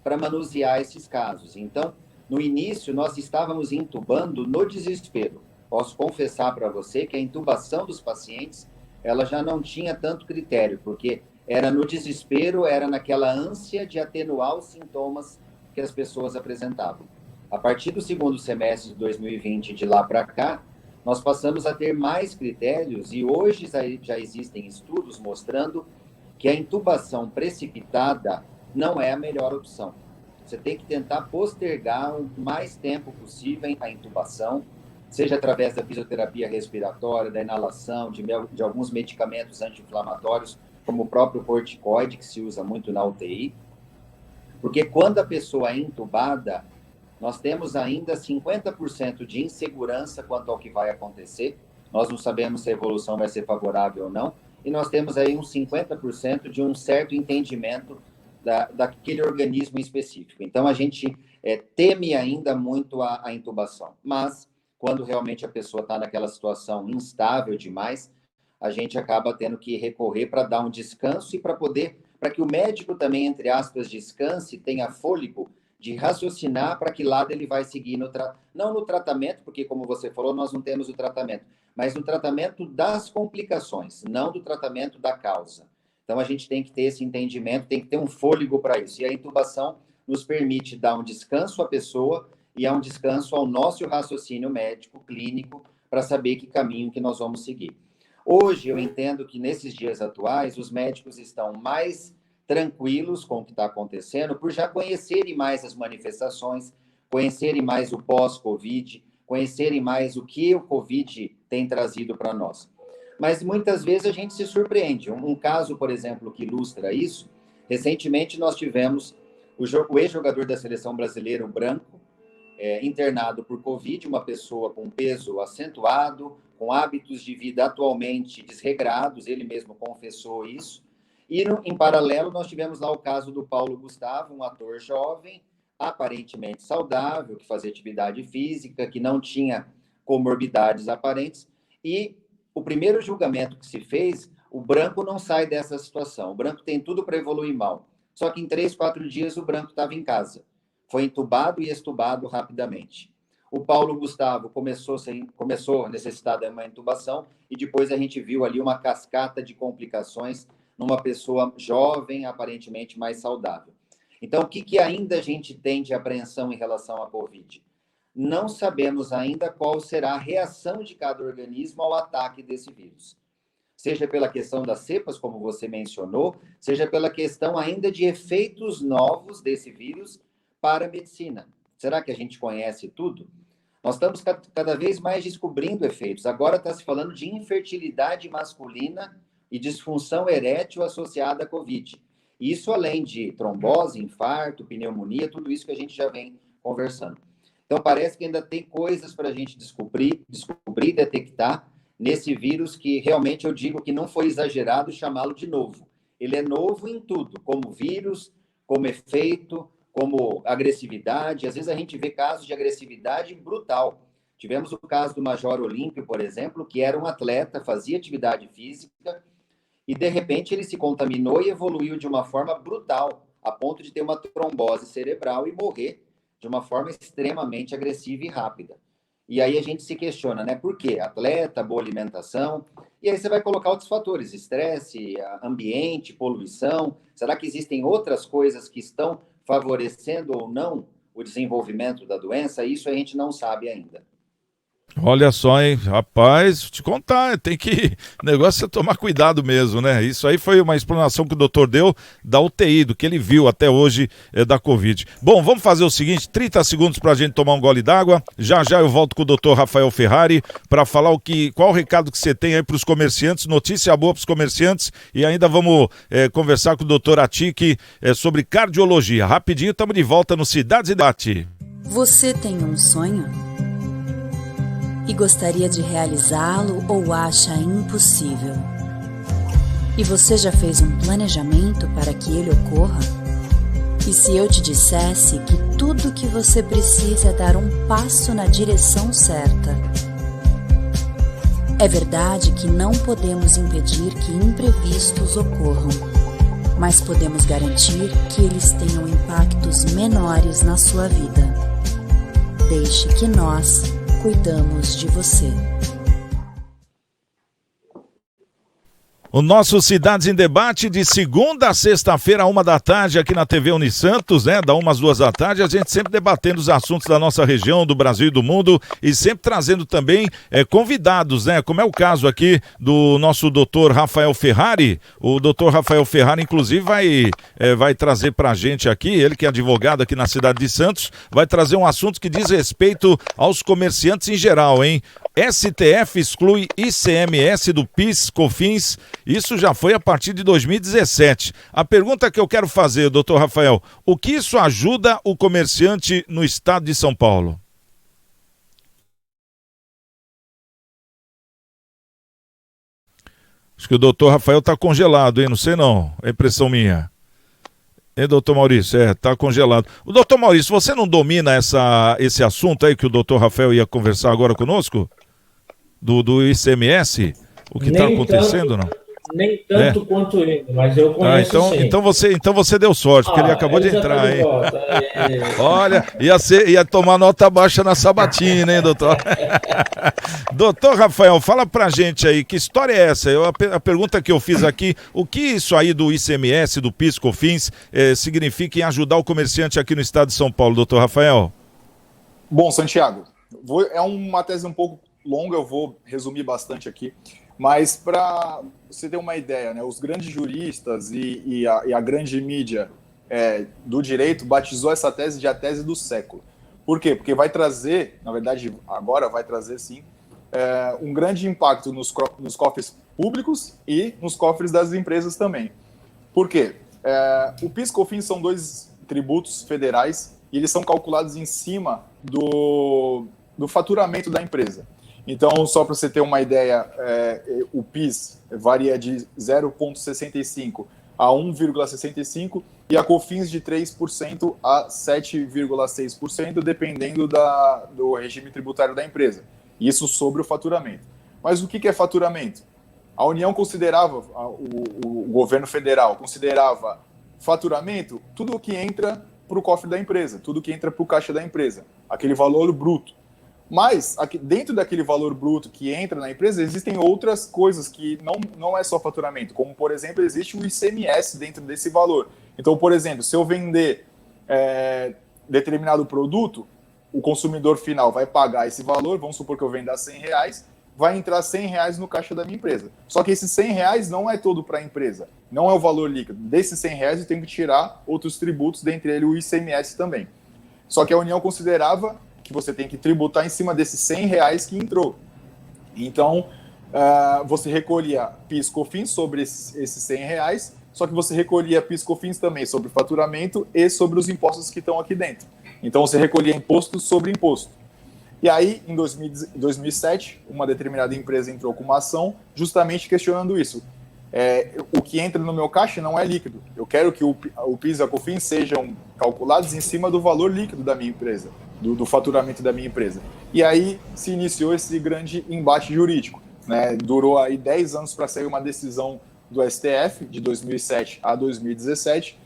para manusear esses casos. Então, no início, nós estávamos intubando no desespero. Posso confessar para você que a intubação dos pacientes, ela já não tinha tanto critério, porque era no desespero, era naquela ânsia de atenuar os sintomas que as pessoas apresentavam. A partir do segundo semestre de 2020, de lá para cá, nós passamos a ter mais critérios e hoje já existem estudos mostrando que a intubação precipitada não é a melhor opção. Você tem que tentar postergar o mais tempo possível a intubação, seja através da fisioterapia respiratória, da inalação, de alguns medicamentos anti-inflamatórios, como o próprio corticoide, que se usa muito na UTI. Porque quando a pessoa é intubada, nós temos ainda 50% de insegurança quanto ao que vai acontecer. Nós não sabemos se a evolução vai ser favorável ou não. E nós temos aí uns 50% de um certo entendimento daquele organismo específico. Então, a gente teme ainda muito a intubação. Mas, quando realmente a pessoa está naquela situação instável demais, a gente acaba tendo que recorrer para dar um descanso e para que o médico também, entre aspas, descanse, tenha fôlego de raciocinar para que lado ele vai seguir, não no tratamento, porque, como você falou, nós não temos o tratamento, mas no tratamento das complicações, não do tratamento da causa. Então, a gente tem que ter esse entendimento, tem que ter um fôlego para isso. E a intubação nos permite dar um descanso à pessoa e um descanso ao nosso raciocínio médico, clínico, para saber que caminho que nós vamos seguir. Hoje, eu entendo que nesses dias atuais, os médicos estão mais tranquilos com o que está acontecendo, por já conhecerem mais as manifestações, conhecerem mais o pós-Covid, conhecerem mais o que o Covid tem trazido para nós. Mas muitas vezes a gente se surpreende. Um caso, por exemplo, que ilustra isso, recentemente nós tivemos o ex-jogador da seleção brasileira, o Branco, internado por Covid, uma pessoa com peso acentuado, com hábitos de vida atualmente desregrados, ele mesmo confessou isso. E, em paralelo, nós tivemos lá o caso do Paulo Gustavo, um ator jovem, aparentemente saudável, que fazia atividade física, que não tinha comorbidades aparentes. E o primeiro julgamento que se fez, o Branco não sai dessa situação. O Branco tem tudo para evoluir mal. Só que em 3, 4 dias o Branco estava em casa. Foi entubado e extubado rapidamente. O Paulo Gustavo começou necessitado de uma intubação e depois a gente viu ali uma cascata de complicações numa pessoa jovem, aparentemente mais saudável. Então, o que ainda a gente tem de apreensão em relação à Covid? Não sabemos ainda qual será a reação de cada organismo ao ataque desse vírus. Seja pela questão das cepas, como você mencionou, seja pela questão ainda de efeitos novos desse vírus para a medicina. Será que a gente conhece tudo? Nós estamos cada vez mais descobrindo efeitos. Agora está se falando de infertilidade masculina e disfunção erétil associada à Covid. Isso além de trombose, infarto, pneumonia, tudo isso que a gente já vem conversando. Então, parece que ainda tem coisas para a gente descobrir, detectar nesse vírus que realmente eu digo que não foi exagerado chamá-lo de novo. Ele é novo em tudo, como vírus, como efeito, como agressividade. Às vezes a gente vê casos de agressividade brutal, Tivemos o caso do Major Olímpio, por exemplo, que era um atleta, fazia atividade física e, de repente, ele se contaminou e evoluiu de uma forma brutal, a ponto de ter uma trombose cerebral e morrer de uma forma extremamente agressiva e rápida. E aí a gente se questiona, né? Por quê? Atleta, boa alimentação. E aí você vai colocar outros fatores, estresse, ambiente, poluição. Será que existem outras coisas que estão favorecendo ou não o desenvolvimento da doença? Isso a gente não sabe ainda. Olha só, hein, rapaz, te contar, tem que, o negócio é tomar cuidado mesmo, né? Isso aí foi uma explanação que o doutor deu da UTI, do que ele viu até hoje da Covid. Bom, vamos fazer o seguinte, 30 segundos pra gente tomar um gole d'água, já eu volto com o doutor Rafael Ferrari para falar qual o recado que você tem aí pros comerciantes, notícia boa pros comerciantes, e ainda vamos conversar com o doutor Atique sobre cardiologia. Rapidinho, estamos de volta no Cidades e Debate. Você tem um sonho? E gostaria de realizá-lo ou acha impossível? E você já fez um planejamento para que ele ocorra? E se eu te dissesse que tudo o que você precisa é dar um passo na direção certa? É verdade que não podemos impedir que imprevistos ocorram, mas podemos garantir que eles tenham impactos menores na sua vida. Deixe que nós cuidamos de você. O nosso Cidades em Debate de segunda a sexta-feira, 13h, aqui na TV Unisantos, né? Da 1 às 2 da tarde, a gente sempre debatendo os assuntos da nossa região, do Brasil e do mundo, e sempre trazendo também convidados, né? Como é o caso aqui do nosso doutor Rafael Ferrari. O doutor Rafael Ferrari, inclusive, vai trazer pra gente aqui, ele que é advogado aqui na cidade de Santos, vai trazer um assunto que diz respeito aos comerciantes em geral, hein? STF exclui ICMS do PIS/COFINS. Isso já foi a partir de 2017. A pergunta que eu quero fazer, doutor Rafael, o que isso ajuda o comerciante no estado de São Paulo? Acho que o doutor Rafael está congelado, hein? Não sei não, é impressão minha. Doutor Maurício? Tá congelado. O doutor Maurício, você não domina esse assunto aí que o doutor Rafael ia conversar agora conosco? Do ICMS? O que está acontecendo, não? Nem tanto quanto ele, mas eu conheço sim. Então você deu sorte, porque ele acabou de entrar, hein? Olha, ia tomar nota baixa na sabatina, hein, doutor? Doutor Rafael, fala pra gente aí, que história é essa? A pergunta que eu fiz aqui, o que isso aí do ICMS, do PIS/COFINS, significa em ajudar o comerciante aqui no estado de São Paulo, doutor Rafael? Bom, Santiago, é uma tese um pouco longa, eu vou resumir bastante aqui. Mas para você ter uma ideia, né, os grandes juristas e a grande mídia do direito batizou essa tese de a tese do século. Por quê? Porque vai trazer, na verdade agora vai trazer sim, um grande impacto nos cofres públicos e nos cofres das empresas também. Por quê? O PIS/COFINS são 2 tributos federais e eles são calculados em cima do faturamento da empresa. Então, só para você ter uma ideia, o PIS varia de 0,65% a 1,65% e a COFINS de 3% a 7,6%, dependendo do regime tributário da empresa. Isso sobre o faturamento. Mas o que é faturamento? A União considerava, o governo federal considerava faturamento tudo o que entra para o cofre da empresa, tudo que entra para o caixa da empresa, aquele valor bruto. Mas, dentro daquele valor bruto que entra na empresa, existem outras coisas que não é só faturamento, como, por exemplo, existe o ICMS dentro desse valor. Então, por exemplo, se eu vender determinado produto, o consumidor final vai pagar esse valor, vamos supor que eu venda R$100, vai entrar R$100 no caixa da minha empresa. Só que esses R$100 não é todo para a empresa, não é o valor líquido. Desses R$100 eu tenho que tirar outros tributos, dentre eles o ICMS também. Só que a União considerava que você tem que tributar em cima desses R$100 que entrou. Então, você recolhia PIS/COFINS sobre esses R$100, só que você recolhia PIS/COFINS também sobre faturamento e sobre os impostos que estão aqui dentro. Então, você recolhia imposto sobre imposto. E aí, em 2007, uma determinada empresa entrou com uma ação justamente questionando isso. O que entra no meu caixa não é líquido. Eu quero que o PIS e a COFINS sejam calculados em cima do valor líquido da minha empresa, do faturamento da minha empresa. E aí se iniciou esse grande embate jurídico, né? Durou aí 10 anos para sair uma decisão do STF, de 2007 a 2017,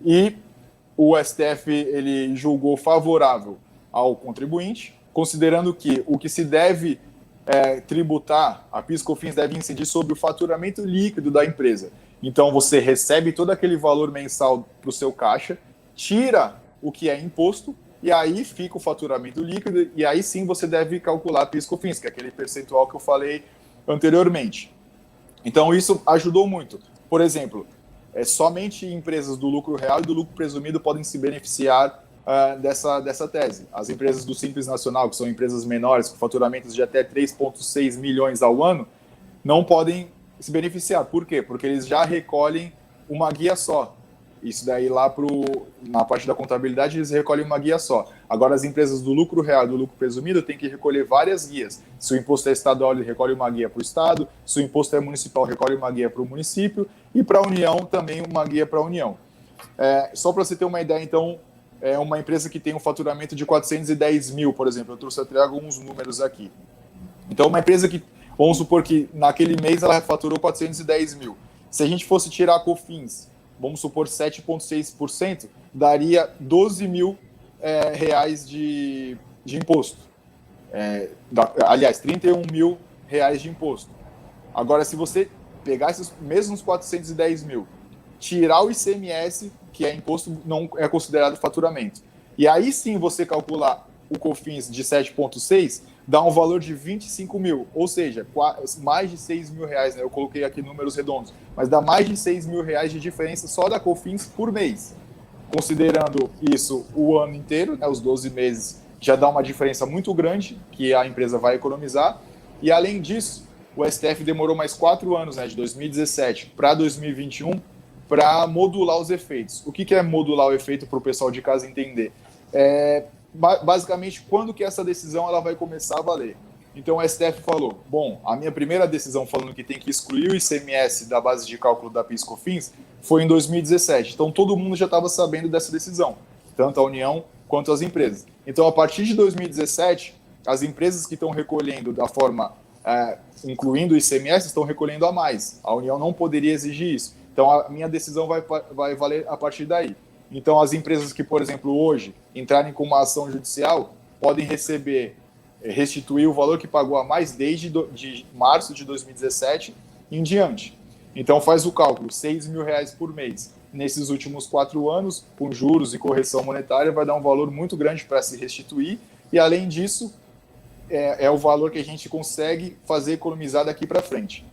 e o STF ele julgou favorável ao contribuinte, considerando que o que se deve tributar, a PIS/COFINS deve incidir sobre o faturamento líquido da empresa. Então você recebe todo aquele valor mensal para o seu caixa, tira o que é imposto, e aí fica o faturamento líquido, e aí sim você deve calcular PIS/COFINS, que é aquele percentual que eu falei anteriormente. Então isso ajudou muito. Por exemplo, somente empresas do lucro real e do lucro presumido podem se beneficiar dessa tese. As empresas do Simples Nacional, que são empresas menores, com faturamentos de até 3,6 milhões ao ano, não podem se beneficiar. Por quê? Porque eles já recolhem uma guia só. Isso daí lá na parte da contabilidade eles recolhem uma guia só. Agora as empresas do lucro real e do lucro presumido têm que recolher várias guias. Se o imposto é estadual, ele recolhe uma guia para o estado. Se o imposto é municipal, recolhe uma guia para o município. E para a União também uma guia para a União. Só para você ter uma ideia, então, é uma empresa que tem um faturamento de 410 mil, por exemplo. Eu trouxe até alguns números aqui. Então uma empresa que, vamos supor que naquele mês ela faturou 410 mil. Se a gente fosse tirar a COFINS, vamos supor 7,6%, daria 12 mil reais de imposto. Aliás, 31 mil reais de imposto. Agora, se você pegar esses mesmos 410 mil, tirar o ICMS, que é imposto, não é considerado faturamento, e aí sim você calcular o COFINS de 7,6%, dá um valor de 25 mil, ou seja, mais de 6 mil reais, né? Eu coloquei aqui números redondos, mas dá mais de 6 mil reais de diferença só da COFINS por mês. Considerando isso o ano inteiro, né, os 12 meses, já dá uma diferença muito grande que a empresa vai economizar, e além disso, o STF demorou mais 4 anos, né, de 2017 para 2021, para modular os efeitos. O que é modular o efeito para o pessoal de casa entender? Basicamente, quando que essa decisão ela vai começar a valer. Então o STF falou, bom, a minha primeira decisão falando que tem que excluir o ICMS da base de cálculo da PIS/COFINS foi em 2017. Então todo mundo já estava sabendo dessa decisão, tanto a União quanto as empresas. Então a partir de 2017, as empresas que estão recolhendo da forma, incluindo o ICMS, estão recolhendo a mais. A União não poderia exigir isso. Então a minha decisão vai valer a partir daí. Então, as empresas que, por exemplo, hoje entrarem com uma ação judicial podem restituir o valor que pagou a mais desde de março de 2017 em diante. Então, faz o cálculo, 6 mil reais por mês. Nesses últimos 4 anos, com juros e correção monetária, vai dar um valor muito grande para se restituir. E, além disso, é o valor que a gente consegue fazer economizar daqui para frente.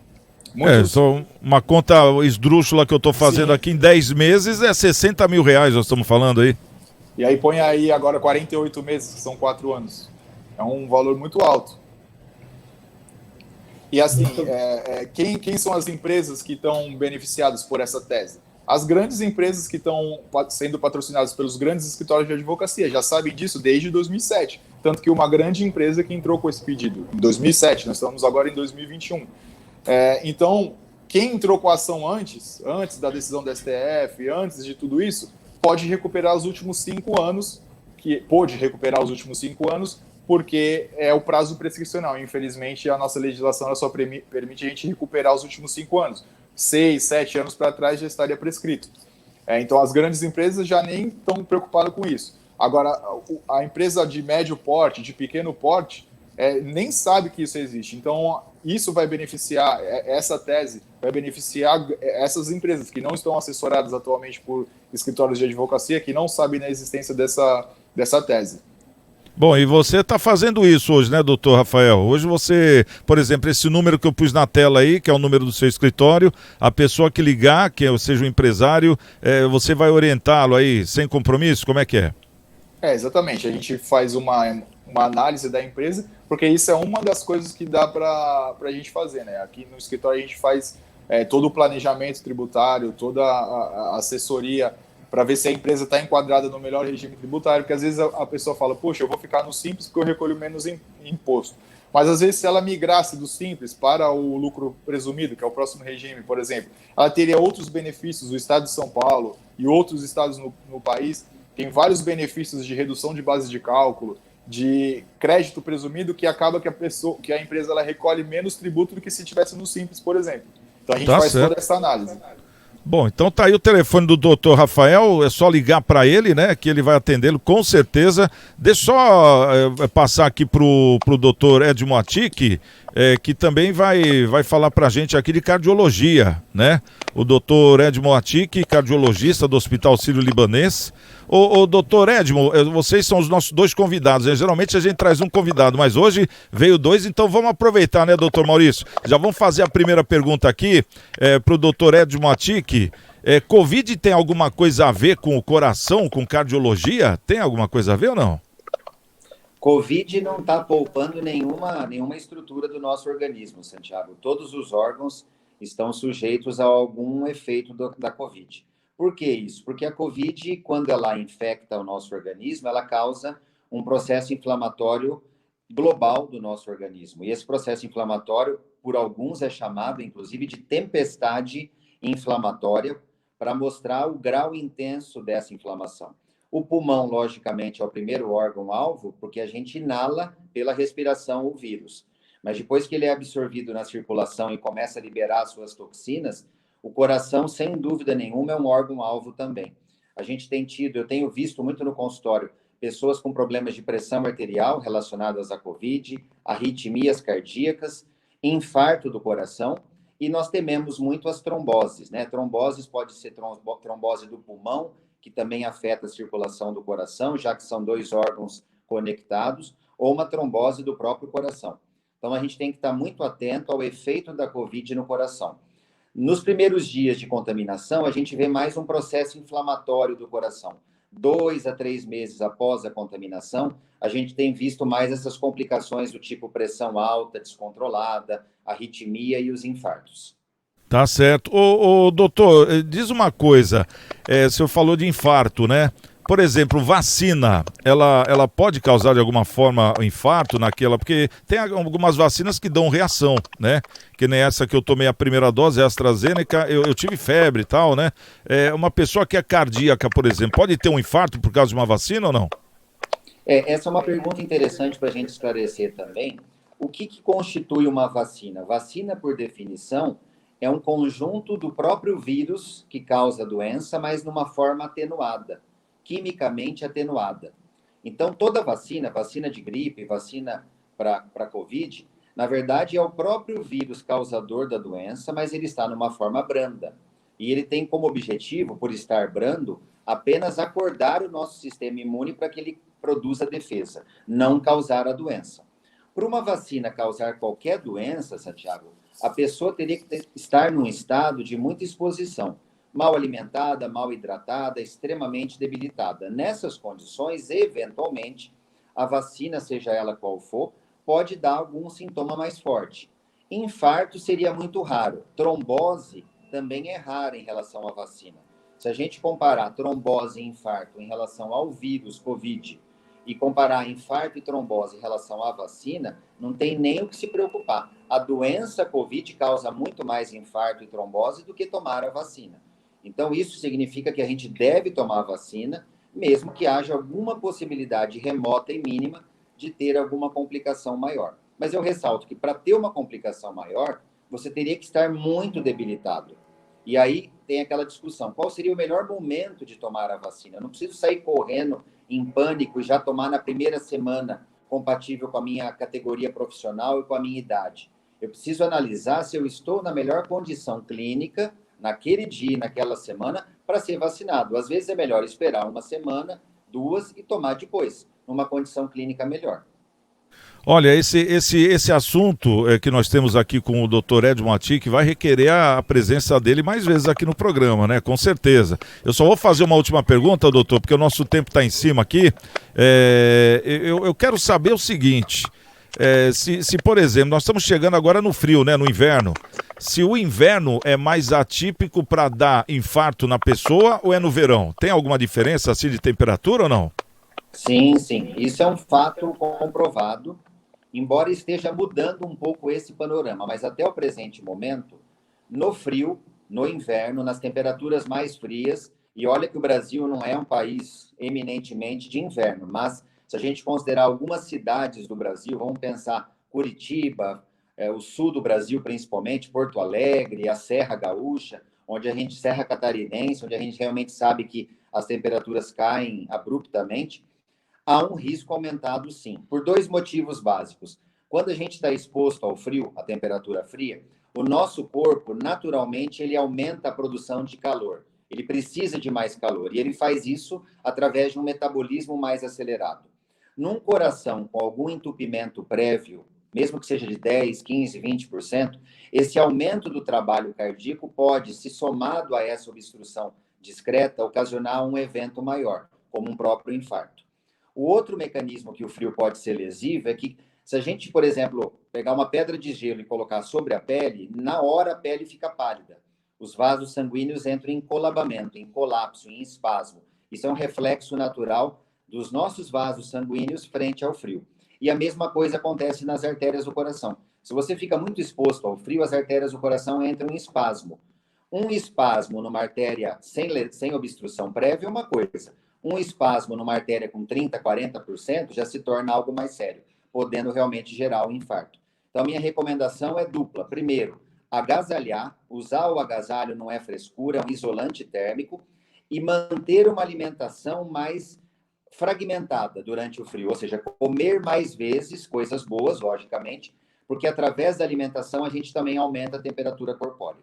Só uma conta esdrúxula que eu estou fazendo aqui em 10 meses é 60 mil reais, nós estamos falando aí. E aí põe aí agora 48 meses, que são 4 anos. É um valor muito alto. E assim, quem são as empresas que estão beneficiadas por essa tese? As grandes empresas que estão sendo patrocinadas pelos grandes escritórios de advocacia, já sabem disso desde 2007. Tanto que uma grande empresa que entrou com esse pedido em 2007, nós estamos agora em 2021. Então, quem entrou com a ação antes da decisão do STF, antes de tudo isso, pode recuperar os últimos 5 anos, porque é o prazo prescricional. Infelizmente, a nossa legislação ela só permite a gente recuperar os últimos 5 anos. 6, 7 anos para trás já estaria prescrito. Então, as grandes empresas já nem estão preocupadas com isso. Agora, a empresa de médio porte, de pequeno porte, nem sabe que isso existe. Então, isso vai beneficiar, essa tese vai beneficiar essas empresas que não estão assessoradas atualmente por escritórios de advocacia, que não sabem da existência dessa tese. Bom, e você está fazendo isso hoje, né, doutor Rafael? Hoje você, por exemplo, esse número que eu pus na tela aí, que é o número do seu escritório, a pessoa que ligar, que seja um empresário, você vai orientá-lo aí sem compromisso? Como é que é? Exatamente. A gente faz uma análise da empresa, porque isso é uma das coisas que dá para a gente fazer, né? Aqui no escritório a gente faz todo o planejamento tributário, toda a assessoria, para ver se a empresa está enquadrada no melhor regime tributário, porque às vezes a pessoa fala, poxa, eu vou ficar no Simples porque eu recolho menos imposto. Mas às vezes se ela migrasse do Simples para o lucro presumido, que é o próximo regime, por exemplo, ela teria outros benefícios. O estado de São Paulo e outros estados no país têm vários benefícios de redução de base de cálculo, de crédito presumido que acaba que a empresa ela recolhe menos tributo do que se tivesse no Simples, por exemplo. Então a gente faz toda essa análise. Bom, então tá aí o telefone do Dr. Rafael, é só ligar para ele, né, que ele vai atendê-lo com certeza. Deixa só passar aqui pro Dr. Edmo Atic, que também vai falar pra gente aqui de cardiologia, né? O Dr. Edmo Atic, cardiologista do Hospital Sírio-Libanês. Ô, doutor Edmo, vocês são os nossos 2 convidados, né? Geralmente a gente traz um convidado, mas hoje veio 2, então vamos aproveitar, né, doutor Maurício? Já vamos fazer a primeira pergunta aqui para o doutor Edmo Atic. Covid tem alguma coisa a ver com o coração, com cardiologia? Tem alguma coisa a ver ou não? Covid não está poupando nenhuma estrutura do nosso organismo, Santiago. Todos os órgãos estão sujeitos a algum efeito da Covid. Por que isso? Porque a Covid, quando ela infecta o nosso organismo, ela causa um processo inflamatório global do nosso organismo. E esse processo inflamatório, por alguns, é chamado, inclusive, de tempestade inflamatória, para mostrar o grau intenso dessa inflamação. O pulmão, logicamente, é o primeiro órgão-alvo, porque a gente inala pela respiração o vírus. Mas depois que ele é absorvido na circulação e começa a liberar suas toxinas, o coração, sem dúvida nenhuma, é um órgão-alvo também. Eu tenho visto muito no consultório, pessoas com problemas de pressão arterial relacionadas à Covid, arritmias cardíacas, infarto do coração, e nós tememos muito as tromboses, né? Tromboses pode ser trombose do pulmão, que também afeta a circulação do coração, já que são 2 órgãos conectados, ou uma trombose do próprio coração. Então, a gente tem que estar muito atento ao efeito da Covid no coração. Nos primeiros dias de contaminação, a gente vê mais um processo inflamatório do coração. 2 a 3 meses após a contaminação, a gente tem visto mais essas complicações do tipo pressão alta, descontrolada, arritmia e os infartos. Tá certo. Ô, doutor, diz uma coisa, o senhor falou de infarto, né? Por exemplo, vacina, ela pode causar de alguma forma infarto naquela, porque tem algumas vacinas que dão reação, né? Que nem essa que eu tomei a primeira dose, a AstraZeneca, eu tive febre e tal, né? Uma pessoa que é cardíaca, por exemplo, pode ter um infarto por causa de uma vacina ou não? Essa é uma pergunta interessante para a gente esclarecer também. O que constitui uma vacina? Vacina, por definição, é um conjunto do próprio vírus que causa a doença, mas numa forma atenuada, quimicamente atenuada. Então, toda vacina de gripe, vacina para Covid, na verdade é o próprio vírus causador da doença, mas ele está numa forma branda. E ele tem como objetivo, por estar brando, apenas acordar o nosso sistema imune para que ele produza defesa, não causar a doença. Para uma vacina causar qualquer doença, Santiago, a pessoa teria que estar num estado de muita exposição, mal alimentada, mal hidratada, extremamente debilitada. Nessas condições, eventualmente, a vacina, seja ela qual for, pode dar algum sintoma mais forte. Infarto seria muito raro. Trombose também é rara em relação à vacina. Se a gente comparar trombose e infarto em relação ao vírus Covid e comparar infarto e trombose em relação à vacina, não tem nem o que se preocupar. A doença Covid causa muito mais infarto e trombose do que tomar a vacina. Então, isso significa que a gente deve tomar a vacina, mesmo que haja alguma possibilidade remota e mínima de ter alguma complicação maior. Mas eu ressalto que para ter uma complicação maior, você teria que estar muito debilitado. E aí tem aquela discussão, qual seria o melhor momento de tomar a vacina? Eu não preciso sair correndo em pânico e já tomar na primeira semana, compatível com a minha categoria profissional e com a minha idade. Eu preciso analisar se eu estou na melhor condição clínica naquele dia, naquela semana, para ser vacinado. Às vezes é melhor esperar uma semana, 2 e tomar depois, numa condição clínica melhor. Olha, esse assunto que nós temos aqui com o Dr. Edmo Atic vai requerer a presença dele mais vezes aqui no programa, né? Com certeza. Eu só vou fazer uma última pergunta, doutor, porque o nosso tempo está em cima aqui. Eu quero saber o seguinte, se, por exemplo, nós estamos chegando agora no frio, né? No inverno. Se o inverno é mais atípico para dar infarto na pessoa ou é no verão? Tem alguma diferença assim de temperatura ou não? Sim, sim. Isso é um fato comprovado, embora esteja mudando um pouco esse panorama, mas até o presente momento, no frio, no inverno, nas temperaturas mais frias, e olha que o Brasil não é um país eminentemente de inverno, mas Se a gente considerar algumas cidades do Brasil, vamos pensar Curitiba, o sul do Brasil principalmente, Porto Alegre, a Serra Gaúcha, Serra Catarinense, onde a gente realmente sabe que as temperaturas caem abruptamente, há um risco aumentado sim, por 2 motivos básicos. Quando a gente está exposto ao frio, à temperatura fria, o nosso corpo, naturalmente, ele aumenta a produção de calor. Ele precisa de mais calor, e ele faz isso através de um metabolismo mais acelerado. Num coração com algum entupimento prévio, mesmo que seja de 10%, 15%, 20%, esse aumento do trabalho cardíaco pode, se somado a essa obstrução discreta, ocasionar um evento maior, como um próprio infarto. O outro mecanismo que o frio pode ser lesivo é que, se a gente, por exemplo, pegar uma pedra de gelo e colocar sobre a pele, na hora a pele fica pálida. Os vasos sanguíneos entram em colabamento, em colapso, em espasmo. Isso é um reflexo natural dos nossos vasos sanguíneos frente ao frio. E a mesma coisa acontece nas artérias do coração. Se você fica muito exposto ao frio, as artérias do coração entram em espasmo. Um espasmo numa artéria sem obstrução prévia é uma coisa. Um espasmo numa artéria com 30%, 40% já se torna algo mais sério, podendo realmente gerar um infarto. Então, a minha recomendação é dupla. Primeiro, agasalhar, usar o agasalho não é frescura, é um isolante térmico, e manter uma alimentação mais fragmentada durante o frio, ou seja, comer mais vezes, coisas boas, logicamente, porque através da alimentação a gente também aumenta a temperatura corpórea.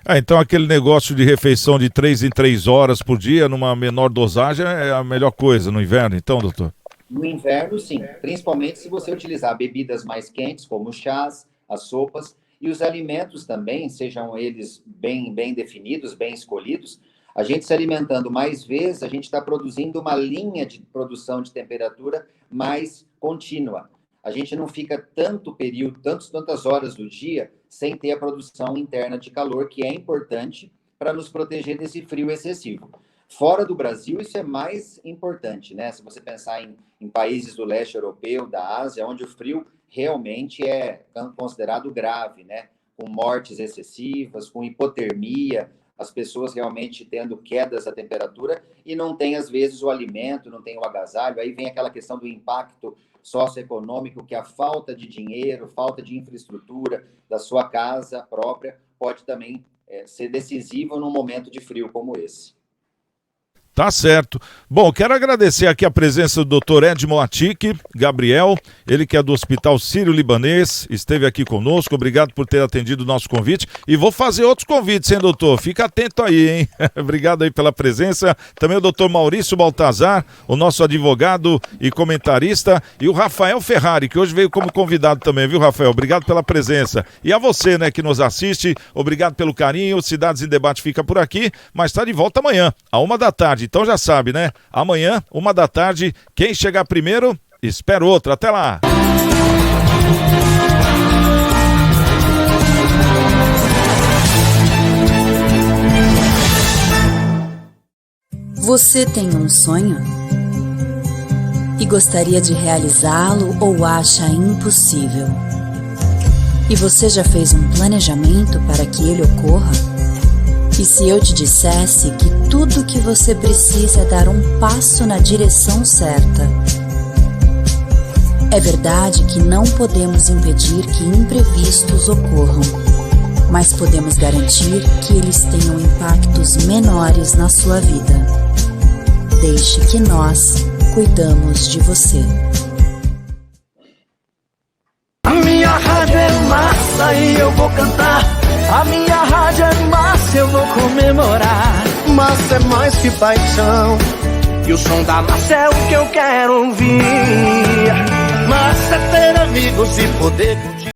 Então aquele negócio de refeição de 3 em 3 horas por dia, numa menor dosagem, é a melhor coisa no inverno, então, doutor? No inverno, sim. Principalmente se você utilizar bebidas mais quentes, como os chás, as sopas, e os alimentos também, sejam eles bem definidos, bem escolhidos. A gente se alimentando mais vezes, a gente está produzindo uma linha de produção de temperatura mais contínua. A gente não fica tantas horas do dia sem ter a produção interna de calor, que é importante para nos proteger desse frio excessivo. Fora do Brasil, isso é mais importante, né? Se você pensar em países do leste europeu, da Ásia, onde o frio realmente é considerado grave, né? Com mortes excessivas, com hipotermia, as pessoas realmente tendo quedas da temperatura e não tem, às vezes, o alimento, não tem o agasalho. Aí vem aquela questão do impacto socioeconômico, que a falta de dinheiro, falta de infraestrutura da sua casa própria pode também ser decisivo num momento de frio como esse. Tá certo. Bom, quero agradecer aqui a presença do Dr. Edmo Atik Gabriel, ele que é do Hospital Sírio-Libanês, esteve aqui conosco, obrigado por ter atendido o nosso convite, e vou fazer outros convites, hein, doutor? Fica atento aí, hein? Obrigado aí pela presença. Também o Dr. Maurício Baltazar, o nosso advogado e comentarista, e o Rafael Ferrari, que hoje veio como convidado também, viu, Rafael? Obrigado pela presença. E a você, né, que nos assiste, obrigado pelo carinho. Cidades em Debate fica por aqui, mas está de volta amanhã, à 13h. Então já sabe, né? Amanhã, 13h, quem chegar primeiro, espera outro. Até lá! Você tem um sonho? E gostaria de realizá-lo ou acha impossível? E você já fez um planejamento para que ele ocorra? E se eu te dissesse que tudo o que você precisa é dar um passo na direção certa? É verdade que não podemos impedir que imprevistos ocorram, mas podemos garantir que eles tenham impactos menores na sua vida. Deixe que nós cuidamos de você. A minha rádio é massa e eu vou cantar. A minha rádio é massa, eu vou comemorar. Massa é mais que paixão, e o som da massa é o que eu quero ouvir. Massa é ter amigos e poder curtir.